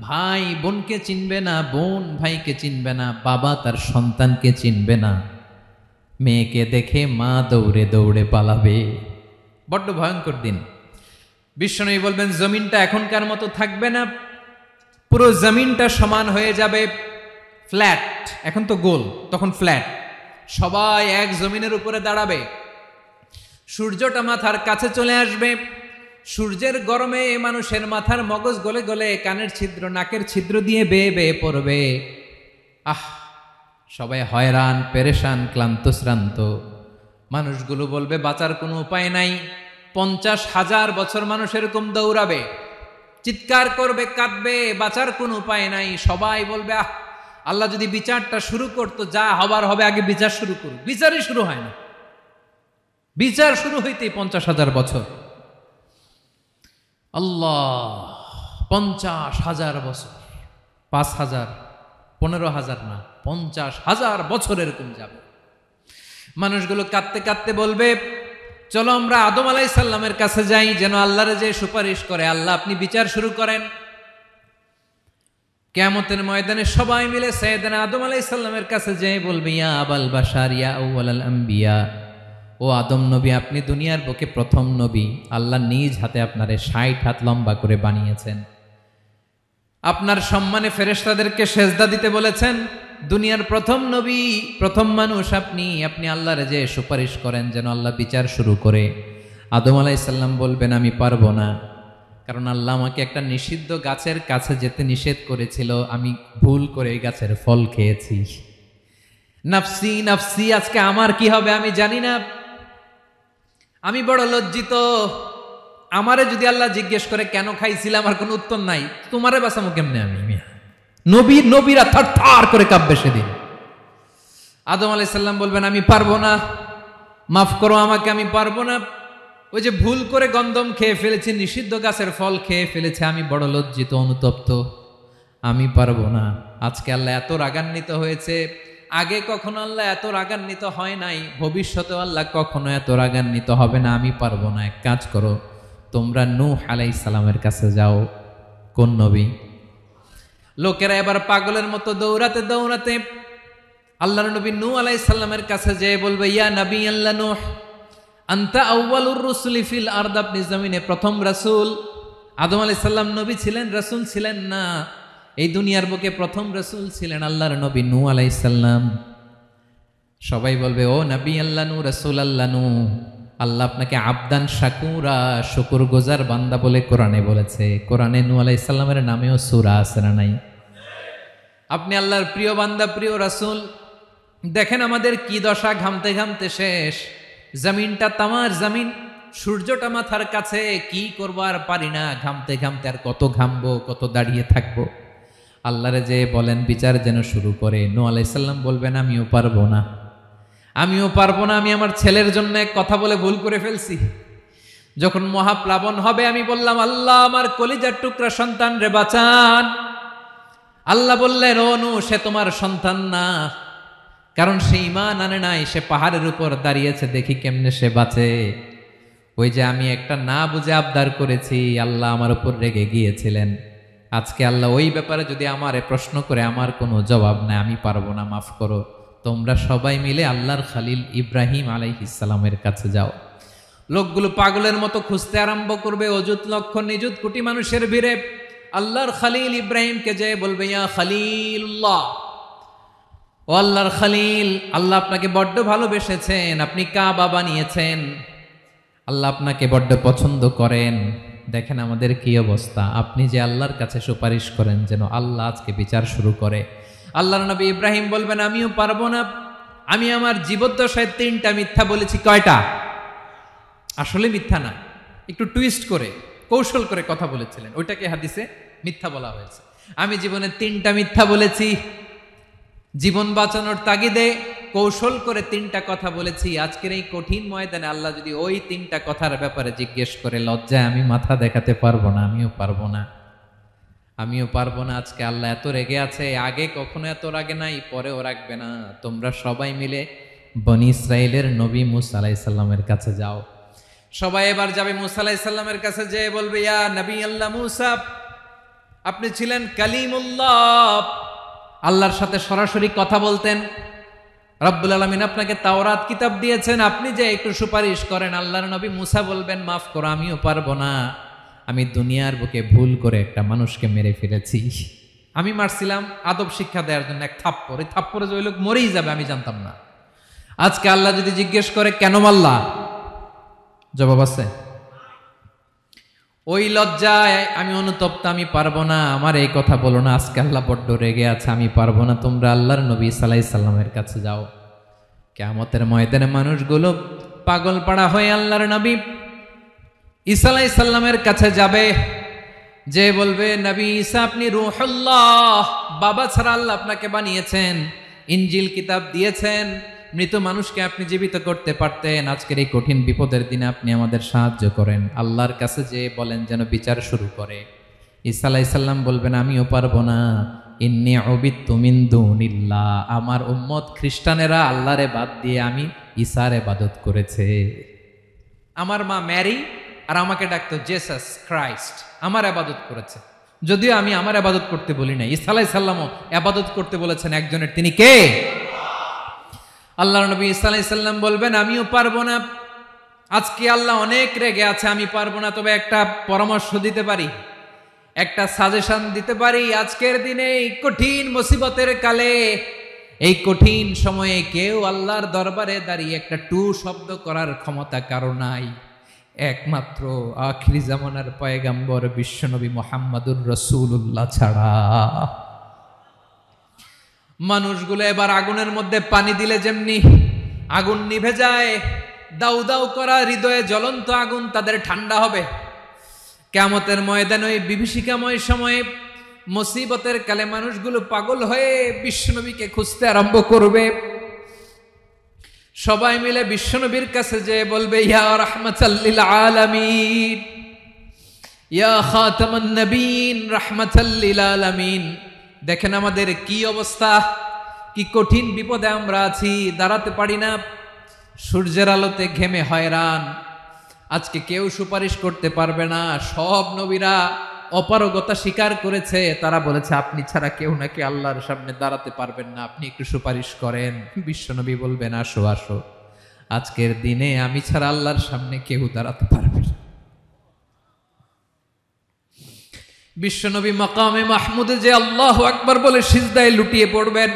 ভাই বোনকে চিনবে না, বোন ভাইকে চিনবে না, বাবা তার সন্তানকে চিনবে না, মেয়েকে দেখে মা দৌড়ে দৌড়ে পালাবে। বড্ড ভয়ঙ্কর দিন। বিশ্বনবী বলবেন, জমিনটা এখনকার মতো থাকবে না, পুরো জমিনটা সমান হয়ে যাবে, ফ্ল্যাট। এখন তো গোল, তখন ফ্ল্যাট। সবাই এক জমিনের উপরে দাঁড়াবে, সূর্যটা মাথার কাছে চলে আসবে, সূর্যের গরমে মানুষের মাথার মগজ গলে গলে কানের ছিদ্র নাকের ছিদ্র দিয়ে বেয়ে বেয়ে পড়বে। সবাই হয়রান, পেরেশান, ক্লান্ত শ্রান্ত। মানুষগুলো বলবে বাঁচার কোনো উপায় নাই। 50,000 বছর মানুষ এরকম দৌড়াবে, চিৎকার করবে, কাঁদবে, বাঁচার কোনো উপায় নাই। সবাই বলবে আল্লাহ যদি বিচারটা শুরু করতো, যা হবার হবে, আগে বিচার শুরু করুক। বিচারই শুরু হয় না, বিচার শুরু হইতেই 50,000 বছর। আল্লাহ, 50,000 বছর, 5,000, 15,000 না, 50,000 বছর এরকম যাবে। মানুষগুলো কাঁদতে কাঁদতে বলবে, চলো আমরা আদম আলাইহিস সালামের কাছে যাই, যেন আল্লাহরে যে সুপারিশ করে, আল্লাহ আপনি বিচার শুরু করেন। কিয়ামতের ময়দানে সবাই মিলে সাইয়েদনা আদম আলাইহিস সালামের কাছে যেয়ে বলবে, ইয়া আবাল বাশার, ইয়া আউয়ালাল আম্বিয়া, ও আদম নবী, আপনি দুনিয়ার বুকে প্রথম নবী। আল্লাহ নিজ হাতে আপনারে 60 হাত লম্বা করে বানিয়েছেন, আপনার সম্মানে ফেরেশতাদেরকে সেজদা দিতে বলেছেন। দুনিয়ার প্রথম নবী, প্রথম মানুষ আপনি, আপনি আল্লাহরে যে সুপারিশ করেন যেন আল্লাহ বিচার শুরু করে। আদম আলাইহিস সালাম বলবেন, আমি পারবো না, কারণ আল্লাহ আমাকে একটা নিষিদ্ধ গাছের কাছে যেতে নিষেধ করেছিল, আমি ভুল করে এই গাছের ফল খেয়েছি। নাফসি নাফসি, আজকে আমার কি হবে আমি জানি না, আমি বড় লজ্জিত। আমারে যদি আল্লাহ জিজ্ঞেস করে কেন খাইছিলাম, আমার কোনো উত্তর নাই, তোমারে বাঁচামো কেমনে আমি? নবীরা থার থার করে কাঁপবে সেদিন। আদম আলাইহিস সালাম বলবেন, আমি পারবো না, মাফ করো আমাকে, আমি পারবো না। ওই যে ভুল করে গন্ধম খেয়ে ফেলেছি, নিষিদ্ধ গাছের ফল খেয়ে ফেলেছে, আমি বড় লজ্জিত, অনুতপ্ত, আমি পারবো না। আজকে আল্লাহ এত রাগান্বিত হয়েছে, আগে কখনো আল্লাহ এত রাগান্বিত হয় নাই, ভবিষ্যতেও আল্লাহ কখনো এত রাগান্বিত হবে না, আমি পারবো না। এক কাজ করো, তোমরা নূহ আলাইহিস সালামের কাছে যাও। কোন নবী? লোকেরা এবার পাগলের মতো দৌড়াতে দৌড়াতে আল্লাহর নবী নূহ আলাইহিস সালামের কাছে যেয়ে বলবে, ইয়া নবী আল্লাহ নূহ, আনতা আউয়ালুর রুসুলি ফিল আরদ, আপনি জমিনে প্রথম রাসূল। আদম আলাইহিস সালাম নবী ছিলেন, রাসূল ছিলেন না, এই দুনিয়ার বুকে প্রথম রাসূল ছিলেন আল্লাহর নবী নূহ আলাইহিস সালাম। সবাই বলবে, ও নবী আল্লাহ নূহ, রাসূল আল্লাহ নূহ, আল্লাহ আপনাকে আবদান শাকুরা, শুকর গুজার বান্দা বলে কোরআনে বলেছে। কোরআনে নূহ আলাইহিস সালামের নামেও সূরা আছে না নাই? আপনি আল্লাহর প্রিয় বান্দা, প্রিয় রাসূল। দেখেন আমাদের কি দশা, ঘামতে ঘামতে শেষ, জমিনটা তামার জমিন, সূর্যটা মাথার কাছে, কি করবো আর পারি না, ঘামতে ঘামতে আর কত ঘামবো, কত দাঁড়িয়ে থাকবো। আল্লাহরে যে বলেন বিচার যেন শুরু করে। নূহ আলাইহিস সালাম বলবেন, আমিও পারবো না, আমিও পারবো না, আমি আমার ছেলের জন্য এক কথা বলে ভুল করে ফেলছি। যখন মহাপ্লাবন হবে আমি বললাম, আল্লাহ আমার কলিজার টুকরা সন্তান রে বাঁচান। আল্লাহ বললেন, ও নূহ, সে তোমার সন্তান না, কারণ সে ঈমান আনে নাই, সে পাহাড়ের উপর দাঁড়িয়েছে, দেখি কেমনে সে বাঁচে। ওই যে আমি একটা না বুঝে আবদার করেছি, আল্লাহ আমার উপর রেগে গিয়েছিলেন। আজকে আল্লাহ ওই ব্যাপারে যদি আমারে প্রশ্ন করে, আমার কোনো জবাব নাই, আমি পারবো না, মাফ করো। তোমরা সবাই মিলে আল্লাহর খালিল ইব্রাহিম আলাইহিস সালামের কাছে যাও। লোকগুলো পাগলের মতো খুঁজতে আরম্ভ করবে, অযুত লক্ষ নিযুত কোটি মানুষের ভিড়ে আল্লাহর খালিল ইব্রাহিমকে যেয়ে বলবে, ইয়া খালিলুল্লাহ, ও আল্লাহর খালিল, আল্লাহ আপনাকে বড্ড ভালোবেসেছেন, আপনি কাবা বানিয়েছেন, আল্লাহ আপনাকে বড্ড পছন্দ করেন। দেখেন আমাদের কি অবস্থা, আপনি যে আল্লাহর কাছে সুপারিশ করেন যেন আল্লাহ আজকে বিচার শুরু করে। আল্লাহর নবী ইব্রাহিম বলবেন, আমিও পারবো না, আমি আমার জীবদ্দশায় 3টা মিথ্যা বলেছি। কয়টা? আসলে মিথ্যা না, একটু টুইস্ট করে কৌশল করে কথা বলেছিলেন, ওইটাকে হাদিসে মিথ্যা বলা হয়েছে। আমি জীবনে 3টা মিথ্যা বলেছি, জীবন বাঁচানোর তাগিদে কৌশল করে 3টা কথা বলেছি। আজকের এই কঠিন ময়দানে আল্লাহ যদি ওই 3টা কথার ব্যাপারে জিজ্ঞেস করে, লজ্জায় আমি মাথা দেখাতে পারবো না, আমিও পারবো না, আমিও পারবো না। আজকে আল্লাহ এত রেগে আছে, আগে কখনো এত রাগে নাই, পরেও রাখবে না। তোমরা সবাই মিলে বনি ইসরাইলের নবী মুসা আলাইহিস সালামের কাছে যাও। সবাই এবার যাবে মুসা আলাইহিস সালামের কাছে, যেয়ে বলবে, ইয়া নবী আল্লাহ মুসা, আপনি ছিলেন কালিমুল্লাহ, আল্লাহর সাথে সরাসরি কথা বলতেন, রব্বুল আলামিন আপনাকে তাওরাত কিতাব দিয়েছেন, আপনি যে একটু সুপারিশ করেন। আল্লাহর নবী মুসা বলবেন, মাফ করো, আমিও পারবো না, আমি দুনিয়ার বুকে ভুল করে একটা মানুষকে মেরে ফেলেছি। আমি মারছিলাম আদব শিক্ষা দেওয়ার জন্য এক থাপ্পড়, এই থাপ্পড়ে যে ওই লোক মরেই যাবে আমি জানতাম না। আজকে আল্লাহ যদি জিজ্ঞেস করে কেন মারলা, জবাব আছে? ওই লজ্জায় আমি অনুতপ্ত, আমি পারবো না, আমার এই কথা বলো না, আজকে আল্লাহ বড্ড রেগে আছে, আমি পারবো না। তোমরা আল্লাহর নবী ঈসা আলাইহিস সালামের কাছে যাও। কিয়ামতের ময়দানে মানুষগুলো পাগল পাড়া হয়ে আল্লাহর নবী ঈসা আলাইহিস সালামের কাছে যাবে, যে বলবে, নবী ঈসা আপনি রূহুল্লাহ, বাবা ছাড়া আল্লাহ আপনাকে বানিয়েছেন, ইনজিল কিতাব দিয়েছেন, মৃত মানুষকে আপনি জীবিত করতে পারতেন, আজকের এই কঠিন বিপদের দিনে আপনি আমাদের সাহায্য করেন। আল্লাহর কাছে যে বলেন যেন বিচার শুরু করে। ঈসা আলাইহিস সালাম বলবেন, আমিও পারবো না, ইন্নী উবিদতু মিন দুনিল্লাহ, আমার উম্মত খ্রিস্টানেরা আল্লাহরে বাদ দিয়ে আমি ঈসার ইবাদত করেছে। আমার মা ম্যারি আর আমাকে ডাকতো জেসাস ক্রাইস্ট, আমার ইবাদত করেছে, যদিও আমি আমার ইবাদত করতে বলি না। ঈসা আলাইহিস সালামও ইবাদত করতে বলেছেন একজনের, তিনি কে? আল্লাহর নবী ঈসা আলাইহিস সালাম বলবেন, আমিও পারবো না, আজকে আল্লাহ অনেক রেগে আছে, আমি পারবো না, তবে একটা পরামর্শ দিতে পারি, একটা সাজেশন দিতে পারি। আজকের দিনে এই কঠিন মুসিবতের কালে, এই কঠিন সময়ে কেউ আল্লাহর দরবারে দাঁড়িয়ে একটা টু শব্দ করার ক্ষমতা কারো নাই, একমাত্র আখিরি জামানার পয়গম্বর বিশ্বনবী মুহাম্মদুর রাসূলুল্লাহ ছাড়া। মানুষগুলো এবার আগুনের মধ্যে পানি দিলে যেমনি আগুন নিভে যায়, দাউ দাউ করা হৃদয়ে জ্বলন্ত আগুন তাদের ঠান্ডা হবে। কিয়ামতের ময়দানে ওই বিভীষিকাময় সময়ে মুসিবতের কালে মানুষগুলো পাগল হয়ে বিশ্বনবীকে খুঁজতে আরম্ভ করবে। সবাই মিলে বিশ্বনবীর কাছে যেয়ে বলবে, ইয়া রাহমাতাল লিল আলামিন, ইয়া খাতামান নবীন, রাহমাতাল লিল আলামিন। দেখেন আমাদের কি অবস্থা, কি কঠিন বিপদে আমরা আছি, দাঁড়াতে পারি না, সূর্যের আলোতে ঘেমে হয়রান। আজকে কেউ সুপারিশ করতে পারবে না, সব নবীরা অপারগতা স্বীকার করেছে, তারা বলেছে আপনি ছাড়া কেউ নাকি আল্লাহর সামনে দাঁড়াতে পারবেন না, আপনি একটু সুপারিশ করেন। বিশ্বনবী বলবেন, আসো আসো, আজকের দিনে আমি ছাড়া আল্লাহর সামনে কেউ দাঁড়াতে পারবে না। বিশ্বনবী মাকামে মাহমুদে যে আল্লাহু আকবার বলে সিজদায় লুটিয়ে পড়বেন।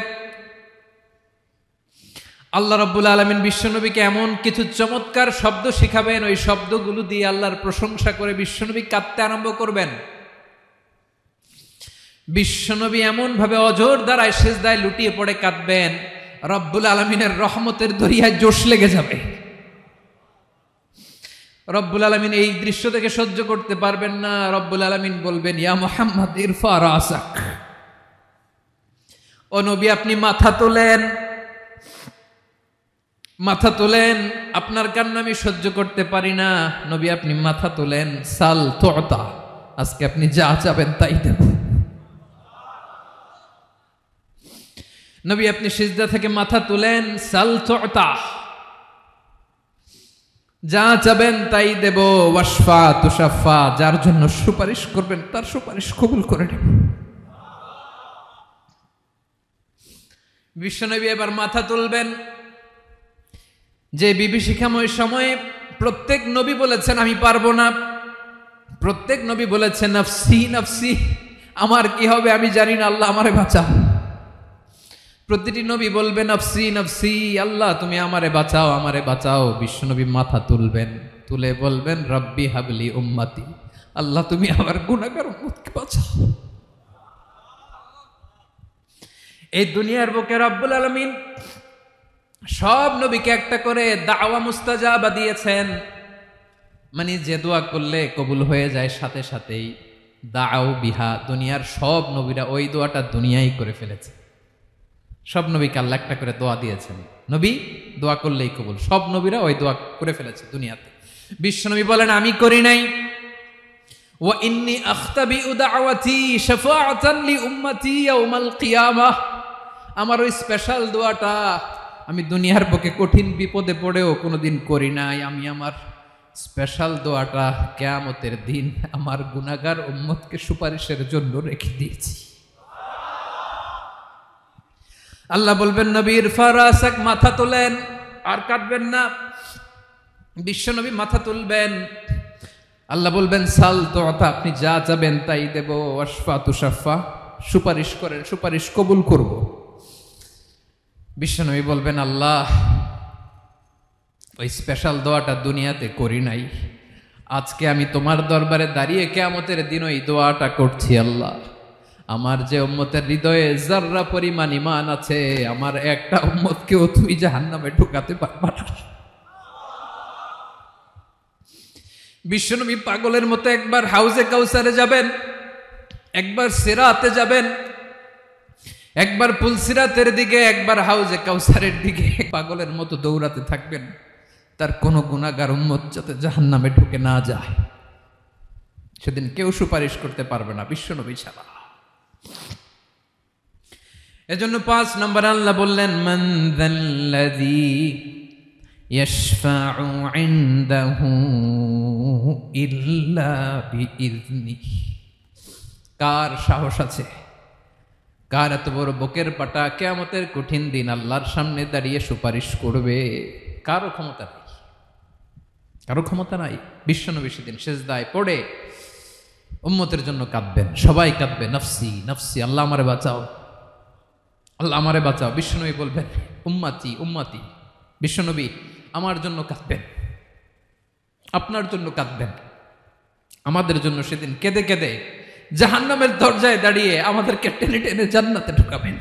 আল্লাহ রাব্বুল আলামিন বিশ্বনবীকে এমন কিছু চমৎকার শব্দ শিখাবেন, ওই শব্দগুলো দিয়ে আল্লাহর প্রশংসা করে বিশ্বনবী কাঁদতে আরম্ভ করবেন। বিশ্বনবী এমন ভাবে অজর দ্বারায় সিজদায় লুটিয়ে পড়ে কাঁদবেন, রব্বুল আলামিনের রহমতের দরিয়ায় জোশ লেগে যাবে। রব্বুল আলামিন এই দৃশ্য থেকে সহ্য করতে পারবেন না। রব্বুল আলামিন বলবেন, ইয়া মুহাম্মদ ইরফা রাসাক, ও নবী আপনি মাথা তোলেন, মাথা তোলেন, আপনার কান্না আমি সহ্য করতে পারি না। নবী আপনি মাথা তোলেন, সাল তুতা, আজকে আপনি যা চাবেন তাই দেব। নবী আপনি সিজদা থেকে মাথা তুলেন, সাল তুতা, যা চাবেন তাই দেব। ওয়াশফা তুশাফা, যার জন্য সুপারিশ করবেন তার সুপারিশ কবুল করে নেব। বিশ্বনবী এবার মাথা তুলবেন। যে বিভীষিকাময় সময়ে প্রত্যেক নবী বলেছেন আমি পারবো না, প্রত্যেক নবী বলেছেন নফসি নফসি, আমার কি হবে আমি জানি না, আল্লাহ আমারে বাঁচাও। প্রতিটি নবী বলবে নফসি নফসি, আল্লাহ তুমি আমারে বাঁচাও আমারে বাঁচাও। বিশ্বনবী মাথা তুলবেন, তুলে বলবেন রব্বি হাবলি উম্মতি, আল্লাহ তুমি আমার গুনাহগার উম্মতকে বাঁচাও। এই দুনিয়ার বুকে রব্বুল আলামিন সব নবীকে একটা করে দাওয়া মুস্তাজাবা দিয়েছেন, মানে যে দোয়া করলে কবুল হয়ে যায় সাথে সাথেই। দাও বিহা, দুনিয়ার সব নবীরা ওই দোয়াটা দুনিয়ায় করে ফেলেছে। সব নবীকে আল্লাহ একটা করে দোয়া দিয়েছেন, নবী দোয়া করলেই কবুল। সব নবীরা ওই দোয়া করে ফেলেছে দুনিয়াতে। বিশ্বনবী বলেন আমি করি নাই। ওয়া ইন্নী আখতাবিউ দাওয়াতি শাফাআতান লি উম্মতি ইয়াউমাল কিয়ামাহ, আমার ওই স্পেশাল দোয়াটা আমি দুনিয়ার বুকে কঠিন বিপদে পড়েও কোনোদিন করি নাই। আমি আমার স্পেশাল দোয়াটা কিয়ামতের দিন আমার গুনাহগার উম্মতকে সুপারিশের জন্য রেখে দিয়েছি। আল্লাহ বলবেন নবীর ফারাসাক, মাথা তোলেন, আর কাটবেন না। বিশ্বনবী মাথা তুলবেন, আল্লাহ বলবেন সাল তোতা, আপনি যা চাবেন তাই দেব। ওয়াশফা তুশাফা, সুপারিশ করেন, সুপারিশ কবুল করব। বিশ্বনবী বলবেন আল্লাহ ওই স্পেশাল দোয়াটা দুনিয়াতে করি নাই, আজকে আমি তোমার দরবারে দাঁড়িয়ে কিয়ামতের দিন ওই দোয়াটা করছি। আল্লাহ আমার যে উম্মতের হৃদয়ে যাররা পরিমাণ ঈমান আছে, আমার একটা উম্মতকেও তুই জাহান্নামে ঢুকাতে পারবা না। বিশ্বনবী পাগলের মতো একবার হাউজে কাউসারে যাবেন, একবার সিরাতে যাবেন, একবার পুলসিরাতের দিকে, একবার হাউজে কাউসারের দিকে, পাগলের মতো দৌড়াতে থাকবেন, তার কোনো গুনাহগার উম্মত যাতে জাহান্নামে ঢুকে না যায়। সেদিন কেউ সুপারিশ করতে পারবে না বিশ্বনবী ছাড়া। এজন্য 5 নম্বর আল্লাহ বললেন মান যাল্লাযী ইয়াশফাউ ইনদাহু ইল্লা বিইযনিহি, কার সাহস আছে, কার এত বড় বুকের পাটা কিয়ামতের কঠিন দিন আল্লাহর সামনে দাঁড়িয়ে সুপারিশ করবে? কারো ক্ষমতা নাই, কারো ক্ষমতা নাই। বিশ্বনবী সেদিন সিজদায় পড়ে উম্মতের জন্য কাঁদবেন, সবাই কাঁদবে নফসি নফসি, আল্লাহ আমারে বাঁচাও আল্লাহ আমারে বাঁচাও। বিশ্বনবী বলবেন উম্মতি উম্মতি, বিশ্বনবী আমার জন্য কাঁদবেন, আপনার জন্য কাঁদবেন, আমাদের জন্য সেদিন কেঁদে কেঁদে জাহান্নামের দরজায় দাঁড়িয়ে আমাদেরকে টেনে টেনে জান্নাতে ঢুকাবেন।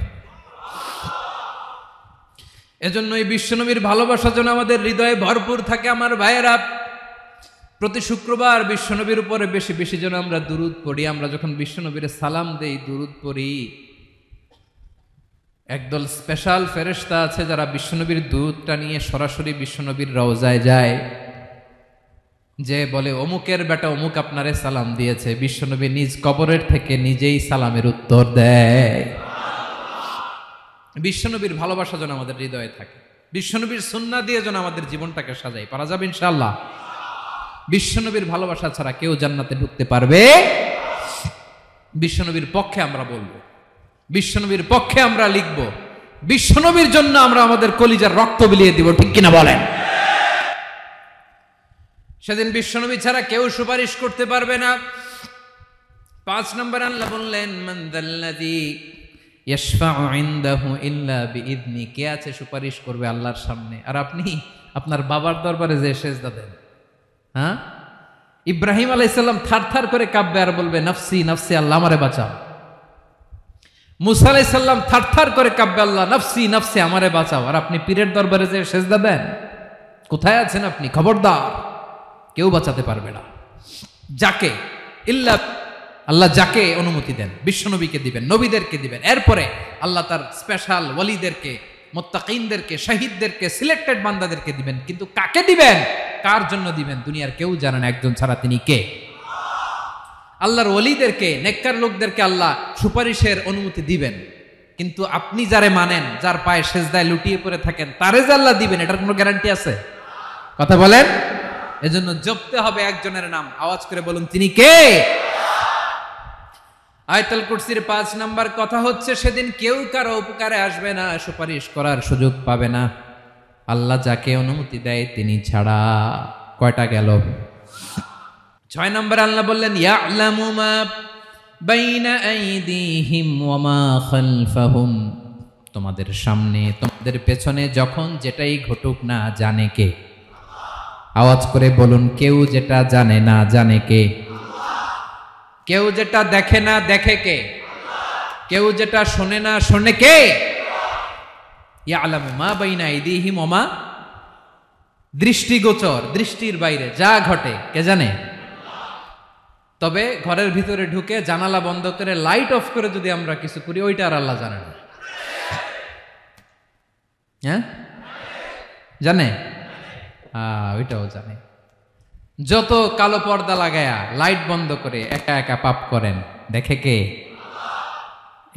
এজন্য এই বিশ্বনবীর ভালোবাসা যেন আমাদের হৃদয়ে ভরপুর থাকে। আমার ভাইয়েরা, প্রতি শুক্রবার বিশ্বনবীর উপরে বেশি বেশি যেন আমরা দুরূদ পড়ি। আমরা যখন বিশ্বনবীর সালাম দেই, দুরূদ পড়ি, একদল স্পেশাল ফেরেশতা আছে যারা বিশ্বনবীর দুরূদটা নিয়ে সরাসরি বিশ্বনবীর রওজায় যায়, যে বলে অমুকের বেটা অমুক আপনারে সালাম দিয়েছে। বিশ্বনবী নিজ কবরের থেকে নিজেই সালামের উত্তর দেয়। বিশ্বনবীর ভালোবাসা যেন আমাদের হৃদয়ে থাকে, বিশ্বনবীর সুন্নাহ দিয়ে যেন আমাদের জীবনটাকে সাজাই। পারা যাবে ইনশাআল্লাহ। বিশ্বনবীর ভালোবাসা ছাড়া কেউ জান্নাতে ঢুকতে পারবে? বিশ্বনবীর পক্ষে আমরা বলবো, বিশ্বনবীর পক্ষে আমরা লিখব, বিশ্বনবীর জন্য আমরা আমাদের কলিজার রক্ত বিলিয়ে দিব, ঠিক কিনা বলেন? সেদিন বিশ্বনবী ছাড়া কেউ সুপারিশ করতে পারবে না। 5 নম্বর আল্লাহ বললেন মান যাল্লাযী ইয়াশফাউ ইনদাহু ইল্লা বিইযনি, কে আছে সুপারিশ করবে আল্লাহর সামনে? আর আপনি আপনার বাবার দরবারে যে সেজদা দেন, হ্যাঁ, ইব্রাহিম আলাইহিস সালাম থারথার করে কাঁপবে আর বলবে নফসি নফসি, আল্লাহ আমারে বাঁচাও। মুসা আলাইহিস সালাম থারথার করে কাঁপবে, আল্লাহ নফসি নফসি, আমারে বাঁচাও। আর আপনি পীরের দরবারে যে সেজদা দেন, কোথায় আছেন আপনি? খবরদার, কেউ বাঁচাতে পারবে না। যাকে ইল্লা আল্লাহ যাকে অনুমতি দেন, বিশ্বনবীকে দিবেন, নবীদেরকে দিবেন, এরপরে আল্লাহ তার স্পেশাল ওয়ালিদেরকে, মুত্তাকিনদেরকে, শহীদদেরকে, সিলেক্টেড বান্দাদেরকে দিবেন। কিন্তু কাকে দিবেন, কার জন্য দিবেন, দুনিয়ার কেউ জানে না একজন ছাড়া, তিনি কে? আল্লাহর ওয়ালিদেরকে, নেককার লোকদেরকে আল্লাহ সুপারিশের অনুমতি দিবেন। কিন্তু আপনি যারে মানেন, যার পায়ে সেজদায় লুটিয়ে পড়ে থাকেন, তারে যে আল্লাহ দিবেন, এটার কোনো গ্যারান্টি আছে? কথা বলেন। এজন্য জপতে হবে একজনের নাম, আওয়াজ করে বলুন তিনি কে? আয়াতুল কুরসির 5 নাম্বার কথা হচ্ছে সেদিন কেউ কারো উপকারে আসবে না, সুপারিশ করার সুযোগ পাবে না, আল্লাহ যাকে অনুমতি দেয় তিনি ছাড়া। কয়টা গেল? 6 নম্বর আল্লাহ বললেন ইয়ালামু মা বাইনা আইদিহিম ওয়া মা খালফাহুম, তোমাদের সামনে তোমাদের পেছনে যখন যেটাই ঘটুক না জানে কে? আওয়াজ করে বলুন, কেউ যেটা জানে না জানে কে? কেউ যেটা দেখে না দেখে কে? কেউ যেটা শোনে না শোনে কে? ইয়ালামু মা বাইনা আইদিহিম ওয়া মা, দৃষ্টিগোচর, দৃষ্টির বাইরে যা ঘটে কে জানে? তবে ঘরের ভিতরে ঢুকে জানালা বন্ধ করে লাইট অফ করে যদি আমরা কিছু করি ওইটা আর আল্লাহ জানে না। হ্যাঁ জানে, ওইটাও জানে। যত কালো পর্দা লাগায়া লাইট বন্ধ করে একা একা পাপ করেন দেখে কে?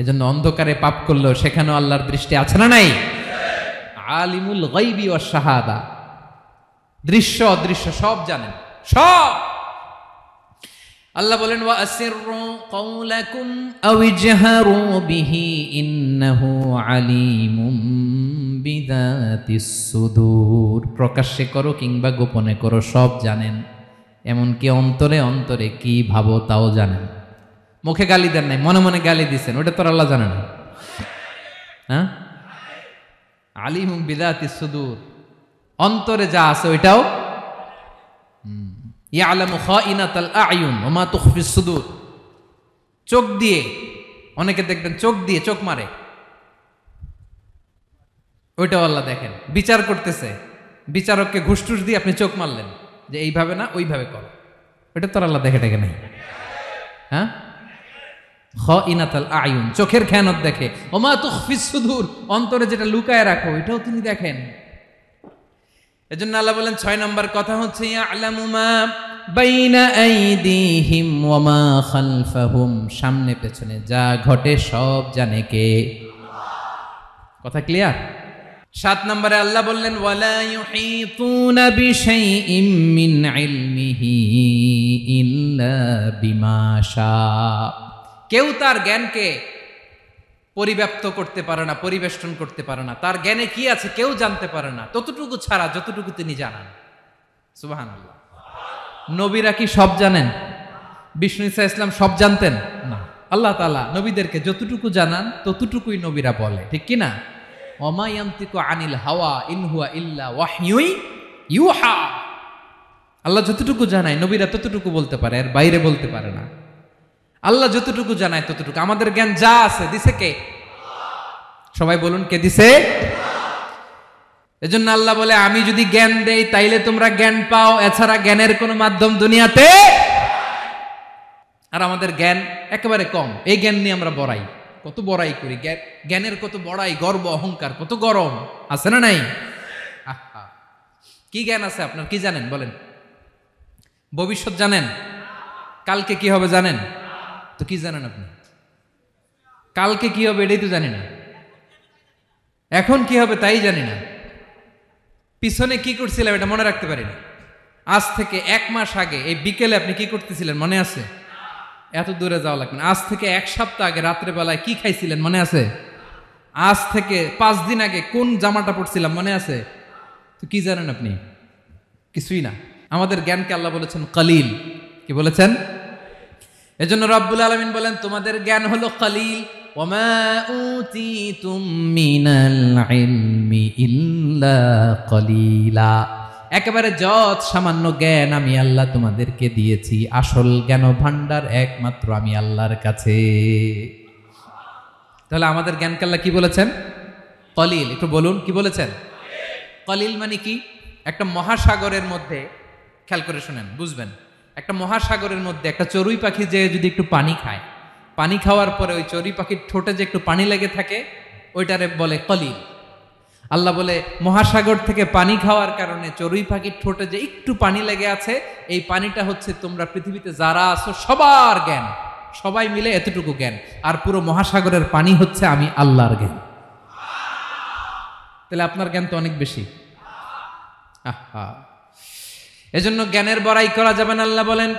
এজন্য অন্ধকারে পাপ করলেও সেখানেও আল্লাহর দৃষ্টি আছে না নাই? আলিমুল গায়বি ওয়াশ শাহাদা, দৃশ্য অদৃশ্য সব জানেন, সব। আল্লাহ বলেন ওয়া আসিররু কাওলাকুম আও ইজহারু বিহি ইন্নাহু আলিমুম বিযাতিস সুদূর, প্রকাশ্যে করো কিংবা গোপনে করো সব জানেন, এমনকি অন্তরে অন্তরে কি ভাবো তাও জানেন। মুখে গালি দেন নাই, মনে মনে গালি দিছেন, ওটা তো আল্লাহ জানে না? হ্যাঁ, আলিমুম বিযাতিস সুদূর, অন্তরে যা আছে ওইটাও। ইয়ালামু খাইনাতাল আয়ুন ওয়া মা তুখফিস সুদূর, চোখ দিয়ে, অনেকে দেখবেন চোখ দিয়ে চোখ মারে, ওইটাও আল্লাহ দেখেন। বিচার করতেছে, বিচারককে ঘুষ টুস দিয়ে আপনি চোখ মারলেন যে এইভাবে না ওইভাবে করো, ওইটা তো আল্লাহ দেখে টেকে নাই? হ্যাঁ, খাইনাতাল আয়ুন, চোখের খেয়ানত দেখে। ওয়া মা তুখফিস সুদূর, অন্তরে যেটা লুকায় রাখো ওইটাও তিনি দেখেন। এজন্য আল্লাহ বলেন 6 নম্বর কথা হচ্ছে ইয়ালামু মা বাইনা আইদিহিম ওয়া মা খালফাহুম, সামনে পেছনে যা ঘটে সব জানে কে? কথা ক্লিয়ার? 7 নম্বরে আল্লাহ বললেন ওয়ালা ইউহিতুনা বিশাইইম মিন ইলমিহি ইল্লা বিমা শা, কেউ তার জ্ঞানকে পরিব্যাপ্ত করতে পারে না, পরিবেষ্টন করতে পারে না, তার জ্ঞানে কি আছে কেউ জানতে পারে না ততটুকু ছাড়া যতটুকু তিনি জানান। সুবহানাল্লাহ। নবীরা কি সব জানেন? বিষ্ণু ঈসা ইসলাম সব জানতেন না। আল্লাহ তাআলা নবীদেরকে যতটুকু জানান ততটুকুই নবীরা বলে, ঠিক কি না? ওমা ইয়ানতিকু আনিল হাওয়া ইন হুয়া ইল্লা ওয়াহয়ুন ইউহা, আল্লাহ যতটুকু জানায় নবীরা ততটুকু বলতে পারে, এর বাইরে বলতে পারে না। আল্লাহ যতটুকু জানায় ততটুকু। আমাদের জ্ঞান যা আছে দিছে কে? সবাই বলুন, কে দিছে? এজন্য আল্লাহ বলে আমি যদি জ্ঞান দেই তাইলে তোমরা জ্ঞান পাও, এছাড়া জ্ঞানের কোনো মাধ্যম দুনিয়াতে। আর আমাদের জ্ঞান একেবারে কম, এই জ্ঞান নিয়ে আমরা বড়াই, কত বড়াই করি, জ্ঞানের কত বড়াই, গর্ব অহংকার কত গরম আছে না নাই? কি জ্ঞান আছে আপনার? কি জানেন বলেন? ভবিষ্যৎ জানেন? কালকে কি হবে জানেন? তো কি জানেন আপনি? কালকে কি হবে এটাই তো জানি না, এখন কি হবে তাই জানি না, পিছনে কি করছিলাম এটা মনে রাখতে পারি না। আজ থেকে 1 মাস আগে এই বিকেলে আপনি কি করতেছিলেন মনে আছে? এত দূরে যাওয়া লাগবে না। আজ থেকে 1 সপ্তাহ আগে রাত্রে বেলায় কি খাইছিলেন মনে আছে? আজ থেকে 5 দিন আগে কোন জামাটা পরছিলাম মনে আছে? তো কি জানেন আপনি? কিছুই না। আমাদের জ্ঞানকে আল্লাহ বলেছেন কলিল। কি বলেছেন? এজন্য রব্বুল আলামিন বলেন তোমাদের জ্ঞান হলো কলিল। ওয়ামা উতিতুম মিনাল ইলমি ইল্লা কলিলা, একেবারে যত সামান্য জ্ঞান আমি আল্লাহ তোমাদেরকে দিয়েছি, আসল জ্ঞান ভান্ডার একমাত্র আমি আল্লাহর কাছে। তাহলে আমাদের জ্ঞানকে আল্লাহ কি বলেছেন? কলিল। একটু বলুন কি বলেছেন? কলিল মানে কি? একটা মহাসাগরের মধ্যে, খেয়াল করে শুনেন বুঝবেন, একটা মহাসাগরের মধ্যে একটা চড়ুই পাখি যে যদি একটু পানি খায়, পানি খাওয়ার পরে ওই চড়ুই পাখির ঠোঁটে যে একটু পানি লেগে থাকে ওইটারে বলে কলিল। আল্লাহ বলে মহাসাগর থেকে পানি খাওয়ার কারণে চড়ুই পাখির ঠোঁটে যে একটু পানি লেগে আছে, এই পানিটা হচ্ছে তোমরা পৃথিবীতে যারা আছো সবার জ্ঞান, সবাই মিলে এতটুকু জ্ঞান, আর পুরো মহাসাগরের পানি হচ্ছে আমি আল্লাহর জ্ঞান। তাহলে আপনার জ্ঞান তো অনেক বেশি। এজন্য জ্ঞানের বড়াই করা যাবে না। আল্লাহ বলেন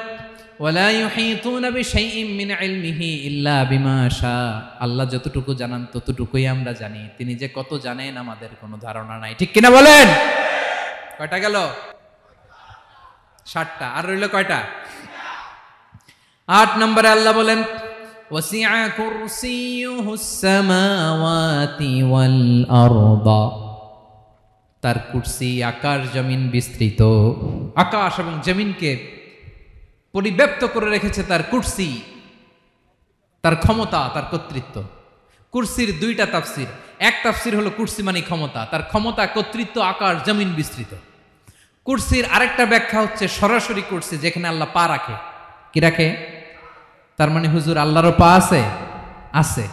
ওয়ালা ইউহিতুনা বিশাইইন মিন ইলমিহি ইল্লা বিমা শা। আল্লাহ যতটুকু জানান ততটুকুই আমরা জানি, তিনি যে কত জানেন আমাদের কোনো ধারণা নাই। ঠিক কিনা বলেন? কয়টা গেল? 7টা। আর রইল কয়টা? 8 নম্বরে আল্লাহ বলেন ওয়াসিআ কুরসিয়ুহুস সামাওয়াতি ওয়াল আরদা। তার কুরসি আকাশ জমিন বিস্তৃত। আকাশ এবং জমিনকে পরিব্যাপ্ত করে রেখেছে তার কুরসি, তার ক্ষমতা, তার কর্তৃত্ব। কুরসির 2টা তাফসির। এক তাফসির হলো কুরসি মানে ক্ষমতা, তার ক্ষমতা, কর্তৃত্ব, আকাশ জমিন বিস্তৃত। কুরসির আরেকটা ব্যাখ্যা হচ্ছে সরাসরি কুরসি, যেখানে আল্লাহ পা রাখে। কি রাখে? তার মানে হুজুর আল্লাহরও পা আছে? আছে।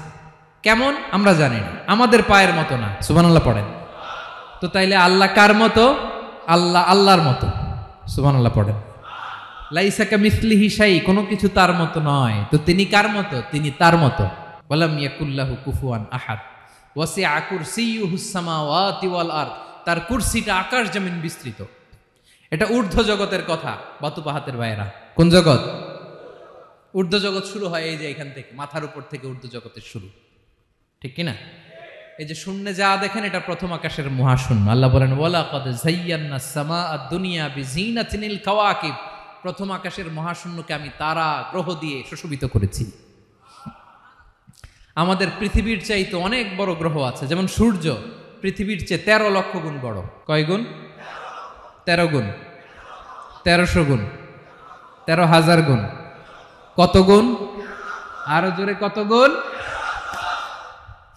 কেমন আমরা জানি না, আমাদের পায়ের মতো না। সুবহানাল্লাহ পড়েন। তো তাইলে আল্লাহ কার মতো? আল্লাহ আল্লাহর মতো। সুবহানাল্লাহ পড়েন। লাইসা কামিসলিহি শাই, কোনো কিছু তার মতো নয়। তো তিনি কার মতো? তিনি তার মতো। ওয়ালাম ইয়াকুল্লাহু কুফুয়ান আহাদ। ওয়াসিআ কুরসিয়ুহুস সামাওয়াতি ওয়াল আরদ। তার কুরসিটা আকাশ জমিন বিস্তৃত। এটা ঊর্ধ্ব জগতের কথা। বাতুপাহাতের ভাইয়েরা, কোন জগৎ? ঊর্ধ্ব জগৎ শুরু হয় এই যে এখান থেকে, মাথার উপর থেকে ঊর্ধ্ব জগতের শুরু। ঠিক কিনা? এই যে শূন্যে যা দেখেন, এটা প্রথম আকাশের মহাশূন্য। আল্লাহ বলেন ওয়ালাকাদ যায়্যানাস সামাআদ দুনিয়া বিজিনাতিল কাওয়াকিব। প্রথম আকাশের মহাশূন্যকে আমি তারা গ্রহ দিয়ে সুশোভিত করেছি। আমাদের পৃথিবীর চাইতে অনেক বড় গ্রহ আছে, যেমন সূর্য পৃথিবীর চেয়ে 13 লক্ষ গুণ বড়। কয় গুণ? 13 গুণ, 1300 গুণ, 13,000 গুণ। কত গুণ? আরো জোরে কত গুণ?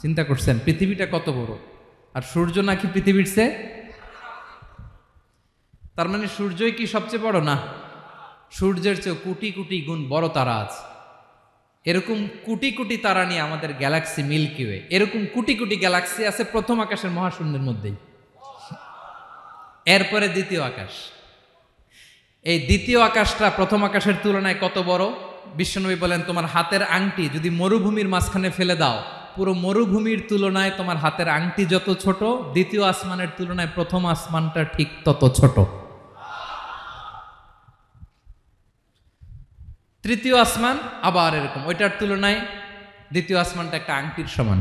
চিন্তা করছেন পৃথিবীটা কত বড়, আর সূর্য নাকি পৃথিবীর চেয়ে? তার মানে সূর্যই কি সবচেয়ে বড়? না, সূর্যের চেয়ে কোটি কোটি গুণ বড় তারা আছে। এরকম কোটি কোটি তারা নিয়ে আমাদের গ্যালাক্সি মিল্কি ওয়ে। এরকম কোটি কোটি গ্যালাক্সি আছে প্রথম আকাশের মহাশূন্যের মধ্যেই। এরপরে দ্বিতীয় আকাশ। এই দ্বিতীয় আকাশটা প্রথম আকাশের তুলনায় কত বড়? বিশ্বনবী বলেন তোমার হাতের আংটি যদি মরুভূমির মাঝখানে ফেলে দাও, পুরো মরুভূমির তুলনায় তোমার হাতের আংটি যত ছোট, দ্বিতীয় আসমানের তুলনায় প্রথম আসমানটা ঠিক তত ছোট। তৃতীয় আসমান আবার এরকম, ওইটার তুলনায় দ্বিতীয় আসমানটা একটা আংটির সমান।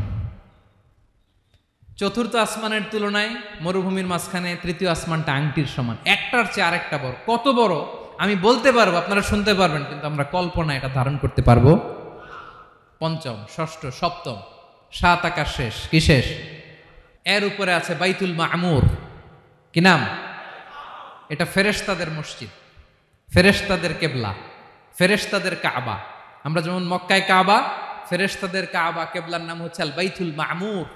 চতুর্থ আসমানের তুলনায় মরুভূমির মাঝখানে তৃতীয় আসমানটা আংটির সমান। একটার চেয়ে আরেকটা বড়। কত বড় আমি বলতে পারবো, আপনারা শুনতে পারবেন, কিন্তু আমরা কল্পনা এটা ধারণ করতে পারবো? পঞ্চম, ষষ্ঠ, সপ্তম, 7 আকাশ শেষ। কি শেষ? এর উপরে আছে বাইতুল মামুর। কি নাম? এটা ফেরেশতাদের মসজিদ, ফেরেশতাদের কেবলা, ফেরেশতাদের কাবা। আমরা যেমন মক্কায় কাবা, ফেরেশতাদের কাবা কেবলার নাম হচ্ছে আল বাইতুল মামুর।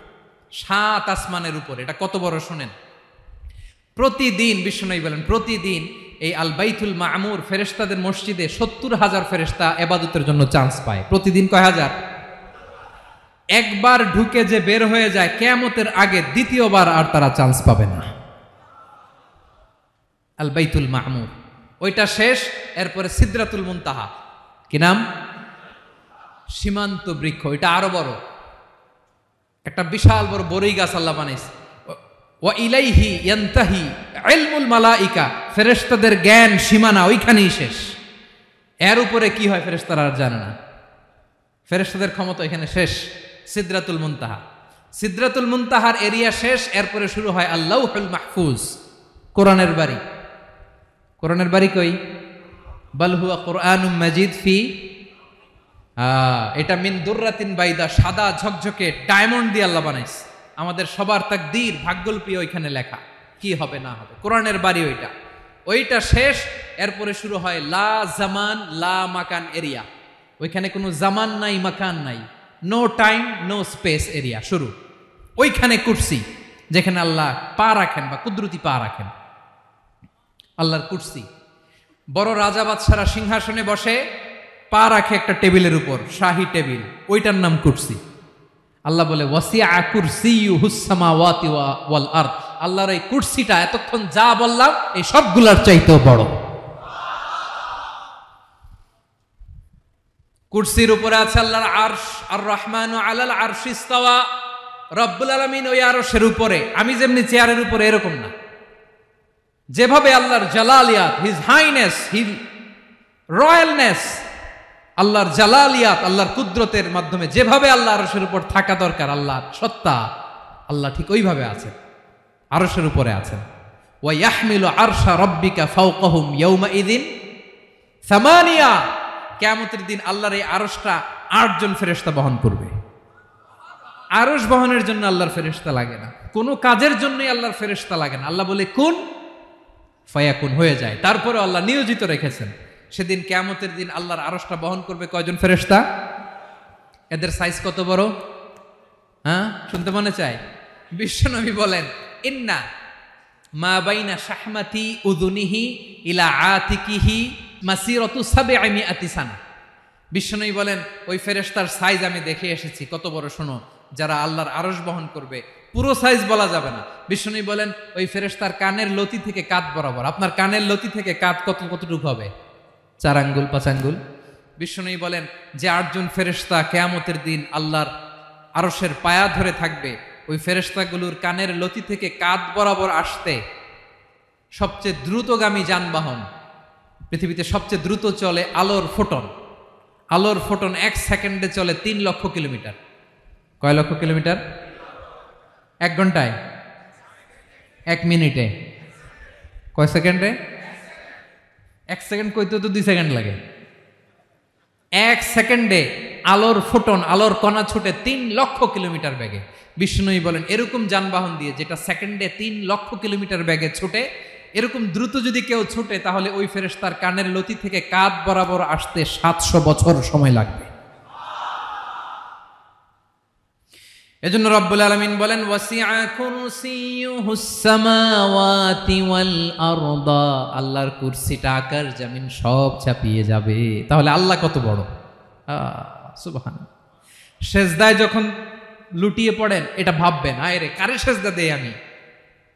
7 আসমানের উপর। এটা কত বড় শোনেন। প্রতিদিন বিশ্বনবী বলেন প্রতিদিন এই আল বাইতুল মামুর ফেরেশতাদের মসজিদে 70,000 ফেরেশতা ইবাদতের জন্য চান্স পায়। প্রতিদিন কয় হাজার? একবার ঢুকে যে বের হয়ে যায় কিয়ামতের আগে দ্বিতীয়বার আর তারা চান্স পাবে না। আল বাইতুল মামুর ওইটা শেষ। এরপরে সিদরাতুল মুনতাহা। কি নাম? সীমান্ত বৃক্ষ। এটা আরো বড়, একটা বিশাল বড় বড়ই গাছ আল্লাহ বানাইছে। ওয়া ইলাইহি ইয়ানতাহি ইলমুল মালাইকা। ফেরেশতাদের জ্ঞান সীমানা ওইখানেই শেষ। এর উপরে কি হয় ফেরেশতারা আর জানে না। ফেরেশতাদের ক্ষমতা এখানে শেষ। সিদরাতুল মুনতাহা। সিদরাতুল মুনতাহার এরিয়া শেষ। এরপরে শুরু হয় আল্লাহুল মাহফুজ, কোরআনের বাড়ি। কোরআনের বাড়ি কই? বাল হুয়া কুরআনুম মাজিদ ফি, এটা মিন দুররাতিন বাইদা, সাদা ঝকঝকে ডায়মন্ড দিয়ে আল্লাহ বানাইছে। আমাদের সবার তাকদীর, ভাগ্যলিপি ওইখানে লেখা, কি হবে না হবে। কোরআনের বাড়ি ওইটা। ওইটা শেষ। এরপরে শুরু হয় লা জামান লা মাকান এরিয়া। ওইখানে কোনো জামান নাই, মাকান নাই, no time no space area শুরু। ওইখানে কুরসি, যেখানে আল্লাহ পা রাখেন বা কুদরতি পা রাখেন। আল্লাহর কুরসি। বড় রাজা বাদশারা সিংহাসনে বসে পা রাখে একটা টেবিলের উপর, শাহী টেবিল, ওইটার নাম কুরসি। আল্লাহ বলে ওয়াসিআ কুরসিয়ুহুস সামাওয়াতি ওয়াল আরদ। আল্লাহর এই কুরসিটা এতক্ষণ যা বললাম এই সবগুলোর চাইতেও বড়। কুরসির উপরে আছে আল্লাহর আরশ। আর রহমানু আলাল আরশি ইস্তাওয়া। রব্বুল আলামিন ওই আরশের উপরে। আমি যেমনি চেয়ারের উপরে এরকম না। যেভাবে আল্লাহর জালালিয়াত, হিজ হাইনেস, রয়্যালনেস, আল্লাহর জালালিয়াত, আল্লাহর কুদরতের মাধ্যমে যেভাবে আল্লাহ আরশের উপর থাকা দরকার, আল্লাহর সত্তা, আল্লাহ ঠিক ওইভাবে আছেন, আরশের উপরে আছেন। ওয়া ইয়াহমিলু আরশা রাব্বিকা ফাওকাহুম ইয়াউমাইযিন সামানিয়া, কিয়ামতের দিন আল্লাহর এই আরশটা 8 জন ফেরেশতা বহন করবে। আরশ বহনের জন্য আল্লাহর ফেরেশতা লাগে না, কোনো কাজের জন্যই আল্লাহর ফেরেশতা লাগে না। আল্লাহ বলে কুন ফায়াকুন, হয়ে যায়। তারপরে আল্লাহ নিয়োজিত রেখেছেন। সেদিন কিয়ামতের দিন আল্লাহর আরশটা বহন করবে কয়জন ফেরেশতা? এদের সাইজ কত বড়? হ্যাঁ, শুনতে মনে চায়? বিশ্বনবী বলেন, ইন্না মা বাইনা শাহমাতি উযুনিহি ইলা আতিকিহি মাসিরাতু 700 সানা। বিশ্বনবী বলেন, ওই ফেরেশতার সাইজ আমি দেখে এসেছি। কত বড় শোনো, যারা আল্লাহর আরশ বহন করবে, পুরো সাইজ বলা যাবে না। বিশ্বনবী বলেন, ওই ফেরেশতার কানের লতি থেকে কাঁধ বরাবর। আপনার কানের লতি থেকে কাঁধ কতটুকু হবে? 4 আঙ্গুল 5 আঙ্গুল। বিশ্বনবী বলেন যে 8 জন ফেরেশতা কিয়ামতের দিন আল্লাহর আরশের পায়া ধরে থাকবে, ওই ফেরেশতাগুলোর কানের লতি থেকে কাঁধ বরাবর আসতে সবচেয়ে দ্রুতগামী যানবাহন, পৃথিবীতে সবচেয়ে দ্রুত চলে আলোর ফোটন। আলোর ফোটন 1 সেকেন্ডে চলে 3 লক্ষ কিলোমিটার। কয় লক্ষ কিলোমিটার? 1 ঘন্টায়? 1 মিনিটে? কয় সেকেন্ডে? 1 সেকেন্ড কইতে তো 2 সেকেন্ড লাগে। 1 সেকেন্ডে আলোর ফোটন, আলোর কণা ছুটে 3 লক্ষ কিলোমিটার বেগে। বিষ্ণুই বলেন, এরকম যানবাহন দিয়ে যেটা সেকেন্ডে 3 লক্ষ কিলোমিটার বেগে ছুটে, এরকম দ্রুত যদি কেউ ছুটে, তাহলে ওই ফেরেশতার কানের লতি থেকে কাঁধ বরাবর আসতে 700 বছর সময় লাগবে। এজন্য রব্বুল আলামিন বলেন, ওয়াসিআ কুরসিয়ুহুস সামাওয়াতি ওয়াল আরদা, আল্লাহর কুরসিটা আকাশ জমিন সব চাপিয়ে যাবে। তাহলে আল্লাহ কত বড়! সুবহানাল্লাহ। সেজদায় যখন লুটিয়ে পড়েন, এটা ভাববেন, আয় রে, কারে সেজদা দেই আমি?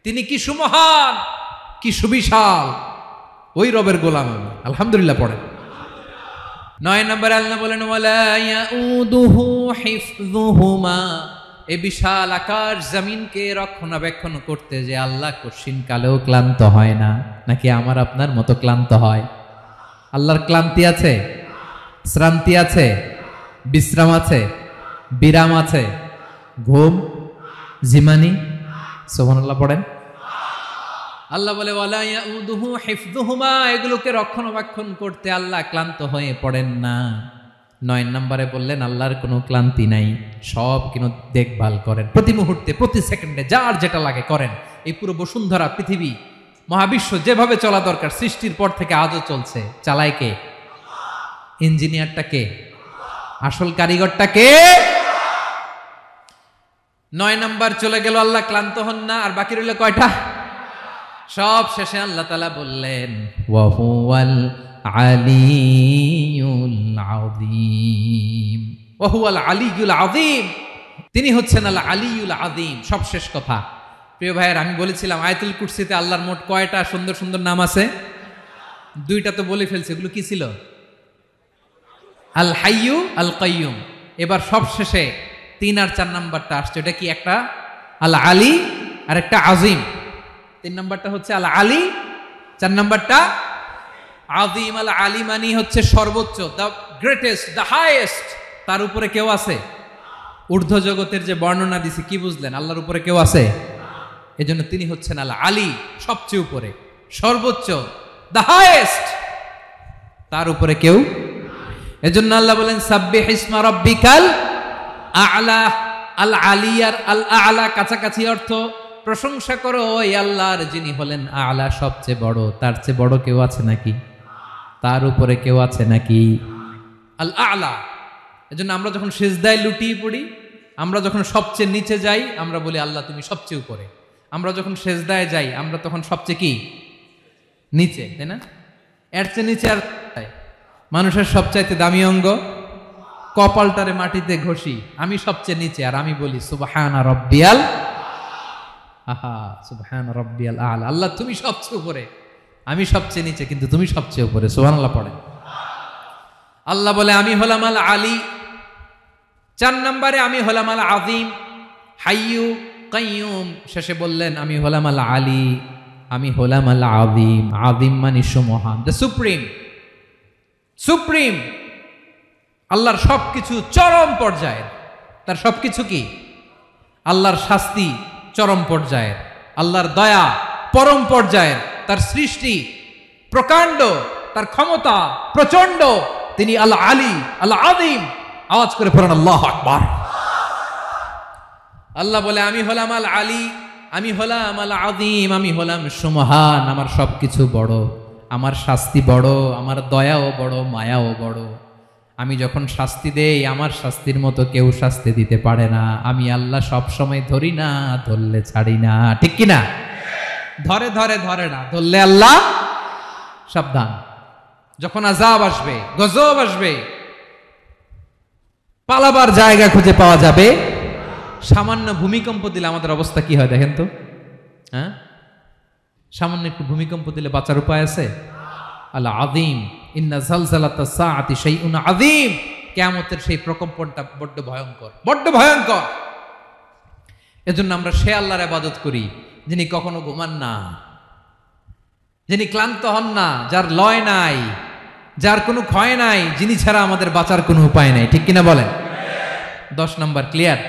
তিনি কি সুমহান, কি সুবিশাল, ওই রবের গোলাম আমি। আলহামদুলিল্লাহ পড়েন। 9 নম্বরে আল্লাহ বলেন, ওয়ালা ইয়াউদুহু হিফযুহুমা, এই বিশাল আকাশ জমিনকে রক্ষণাবেক্ষণ করতে যে আল্লাহ কঠিন কালেও ক্লান্ত হয় না। নাকি আমার আপনার মতো ক্লান্ত হয়? আল্লাহর ক্লান্তি আছে? শ্রান্তি আছে? বিশ্রাম আছে? বিরাম আছে? ঘুম, জিমানি? সুবহানাল্লাহ পড়েন। আল্লাহ বলে, ওয়ালা ইয়াউদুহু হিফযুহুমা, এগুলোকে রক্ষণাবেক্ষণ করতে আল্লাহ ক্লান্ত হয়ে পড়েন না। 9 নম্বরে বললেন, আল্লাহর কোনো ক্লান্তি নাই, সব কিন্তু দেখভাল করেন, প্রতি মুহূর্তে প্রতি সেকেন্ডে যার যেটা লাগে করেন। এই পুরো বসুন্ধরা, পৃথিবী, মহাবিশ্ব যেভাবে চলা দরকার সৃষ্টির পর থেকে আজও চলছে। চালায় কে? ইঞ্জিনিয়ারটা কে? আসল কারিগরটা কে? 9 নম্বর চলে গেল, আল্লাহ ক্লান্ত হন না। আর বাকি রইল কয়টা? সব শেষে আল্লাহ তাআলা বললেন, ওয়া হুয়াল আলিয়ুল আযীম, ওয়া হুয়াল আলিয়ুল আযীম, তিনি হচ্ছেন আল আলিয়ুল আযীম। সব শেষ কথা। প্রিয় ভাইয়ের, আমি বলেছিলাম আয়াতুল কুরসিতে আল্লাহর মোট কয়টা সুন্দর সুন্দর নাম আছে? 2টা তো বলে ফেলছে। এগুলো কি ছিল? আল হাইয়ু, আল কাইয়ুম। এবার সব শেষে 3 আর 4 নাম্বারটা আসছে। এটা কি? একটা আল আলী আর একটা আযীম। 3 নাম্বারটা হচ্ছে আল আলী, 4 নাম্বারটা আযীম। আল আলী মানে হচ্ছে সর্বোচ্চ, দ্য গ্রেটেস্ট, দ্য হাইয়েস্ট। তার উপরে কেউ আছে? ঊর্ধ্ব জগতের যে বর্ণনা দিছি, কি বুঝলেন? আল্লাহর উপরে কেউ আছে? এজন্য তিনি হচ্ছেন আল আলী, সবচেয়ে উপরে, সর্বোচ্চ, দ্য হাইয়েস্ট। তার উপরে কেউ। এজন্য আল্লাহ বলেন, সাব্বিহ ইসমা রাব্বিকাল আ'লা। আল আলী আর আল আ'লা কাছাকাছি অর্থ। প্রশংসা করো ওই আল্লাহর, যিনি হলেন আ'লা, সবচেয়ে বড়। তার চেয়ে বড় কেউ আছে নাকি? তার উপরে কেউ আছে নাকি? আল আ'লা। এজন্য আমরা যখন সিজদায় লুটিয়ে পড়ি, আমরা যখন সবচেয়ে নিচে যাই, আমরা বলি আল্লাহ তুমি সবচেয়ে উপরে। আমরা যখন সিজদায় যাই, আমরা তখন সবচেয়ে কি? নিচে, তাই না? এর চেয়ে নিচে আর মানুষের সবচাইতে দামি অঙ্গ কপালটারে মাটিতে ঘষি, আমি সবচেয়ে নিচে, আর আমি বলি সুবহানা রাব্বিয়াল, আহা সুবহানা রাব্বিয়াল আ'লা। আল্লাহ তুমি সবচেয়ে উপরে, আমি সবচেয়ে নিচে, কিন্তু তুমি সবচেয়ে উপরে। সুবহানাল্লাহ পড়েন। আল্লাহ বলে, আমি হলাম আল আলী। 4 নম্বরে আমি হলাম আল আযীম, হাইয়ু কাইয়ুম। শেষে বললেন, আমি হলাম আল আলী, আমি হলাম আল আযীম। আযীম মানে সুমহান, দ্য সুপ্রিম। সুপ্রিম, আল্লাহর সবকিছু চরম পর্যায়ের। তার সবকিছু কি? আল্লাহর শাস্তি চরম পর্যায়ের, আল্লাহর দয়া পরম পর্যায়ের, তার সৃষ্টি প্রকাণ্ড, তার ক্ষমতা প্রচন্ড। তিনি আল আলী আল আযীম। আওয়াজ করে পড়েন আল্লাহু আকবার। আল্লাহ বলে, আমি হলাম আল আলী, আমি হলাম আল আযীম, আমি হলাম সুমহান, আমার সবকিছু বড়, আমার শাস্তি বড়, আমার দয়াও বড়, মায়াও বড়। আমি যখন শাস্তি দেই, আমার শাস্তির মতো কেউ শাস্তি দিতে পারে না। আমি আল্লাহ সব সময় ধরি না, ধরলে ছাড়ি না। ঠিক কি না? ধরে ধরে ধরে না, ধরলে আল্লাহ সাবধান। যখন আযাব আসবে, গজব আসবে, পালাবার জায়গা খুঁজে পাওয়া যাবে। সামান্য ভূমিকম্প দিলে আমাদের অবস্থা কি হয় দেখেন তো। হ্যাঁ, সামান্য একটু ভূমিকম্প দিলে বাঁচার উপায় আছে? আল আযীম, ইন্না জালজালাতাস সাআতি শাইউন আযীম। কিয়ামতের সেই প্রকম্পনটা বড্ড ভয়ঙ্কর, বড্ড ভয়ঙ্কর। এজন্য আমরা সে আল্লাহর ইবাদত করি যিনি কখনো ঘুমান না, যিনি ক্লান্ত হন না, যার লয় নাই, যার কোনো ক্ষয় নাই, যিনি ছাড়া আমাদের বাঁচার কোনো উপায় নাই। ঠিক কিনা বলেন? 10 নাম্বার ক্লিয়ার?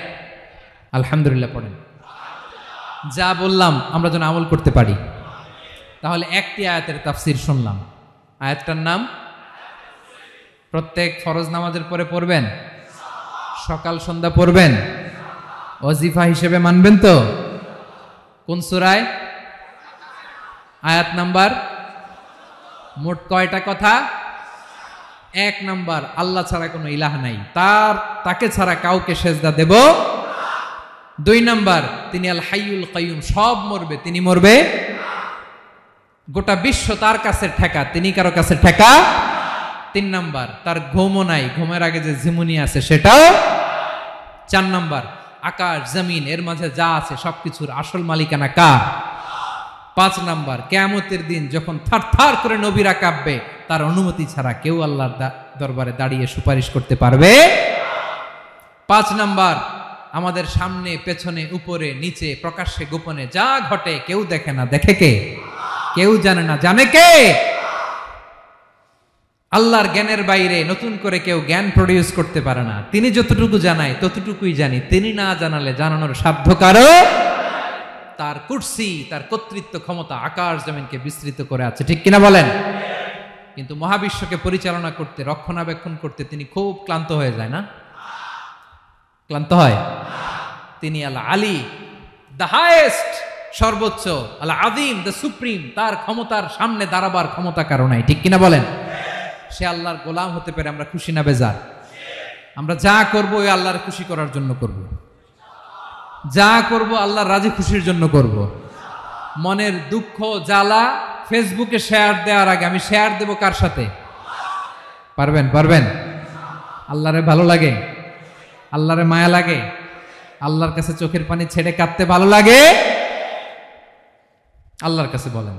আলহামদুলিল্লাহ পড়েন। যা বললাম আমরা যেন আমল করতে পারি। তাহলে একটি আয়াতের তাফসীর শুনলাম। আয়াতটার নাম প্রত্যেক ফরজ নামাজের পরে পড়বেন, সকাল সন্ধ্যা পড়বেন, ওয়াজিফা হিসেবে মানবেন তো? কোন সূরায়? আয়াত নাম্বার? মোট কয়টা কথা? 1 নাম্বার, আল্লাহ ছাড়া কোনো ইলাহ নাই, তাকে ছাড়া কাউকে সেজদা দেব। 2 নাম্বার, তিনি আল হাইয়ুল কাইয়ুম, সব মরবে, তিনি মরবে। গোটা বিশ্ব তার কাছে ঠেকা, তিনি কারো কাছে ঠেকা। 3 নাম্বার, তার ঘুমও নাই, ঘুমের আগে যে ঝিমুনি আছে সেটাও। 4 নাম্বার, আকাশ জমিন এর মাঝে যা আছে সবকিছুর আসল মালিকানা কার? 5 নাম্বার, কিয়ামতের দিন যখন থারথার করে নবীরা কাঁপবে, তার অনুমতি ছাড়া কেউ আল্লাহর দরবারে দাঁড়িয়ে সুপারিশ করতে পারবে। 5 নাম্বার, আমাদের সামনে পেছনে উপরে নিচে প্রকাশ্যে গোপনে যা ঘটে কেউ দেখে না, দেখে কে? কেউ জানে না, জানে কে? আল্লাহর জ্ঞানের বাইরে নতুন করে কেউ জ্ঞান প্রডিউস করতে পারে না। তিনি যতটুকু জানায় ততটুকুই জানি, তিনি না জানালে জানানোর সাধ্য কারো। তার কুরসি, তার কর্তৃত্ব ক্ষমতা আকাশ জমিনকে বিস্তৃত করে আছে। ঠিক কিনা বলেন? কিন্তু মহাবিশ্বকে পরিচালনা করতে, রক্ষণাবেক্ষণ করতে তিনি খুব ক্লান্ত হয়ে যায় না? ক্লান্ত হয়? তিনি আল আলী, দ্য হাইয়েস্ট, সর্বোচ্চ, আল আযীম, দ্য সুপ্রিম, তার ক্ষমতার সামনে দাঁড়াবার ক্ষমতা কারো নাই। ঠিক কিনা বলেন? সে আল্লাহর গোলাম হতে পেরে আমরা খুশি না বেজার? আমরা যা করব ওই আল্লাহর খুশি করার জন্য করব, যা করব আল্লাহর রাজি খুশির জন্য করব। মনের দুঃখ জ্বালা ফেসবুকে শেয়ার দেওয়ার আগে আমি শেয়ার দেব কার সাথে? পারবেন? পারবেন? আল্লাহরে ভালো লাগে, আল্লাহরে মায়া লাগে, আল্লাহর কাছে চোখের পানি ছেড়ে কাঁদতে ভালো লাগে। আল্লাহর কাছে বলেন,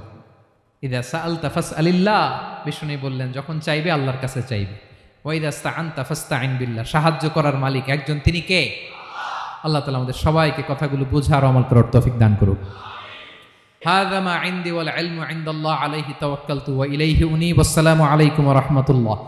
ইদা সাআলতা ফাসআলিল্লাহ, বিষ্ণু বললেন যখন চাইবে আল্লাহর কাছে চাইবে। ওয়া ইদা ইসতাআনতা ফাসতাইন বিল্লাহ, সাহায্য করার মালিক একজন, তিনি কে? আল্লাহ তাআলা আমাদের সবাইকে কথাগুলো বোঝার আমল করার তৌফিক দান করুক। হাযা মা ইনদি ওয়াল ইলমু ইনদাল্লাহ আলাইহি তাওয়াক্কালতু ওয়া ইলাইহি উনীব। আসসালামু আলাইকুম ওয়া রাহমাতুল্লাহ।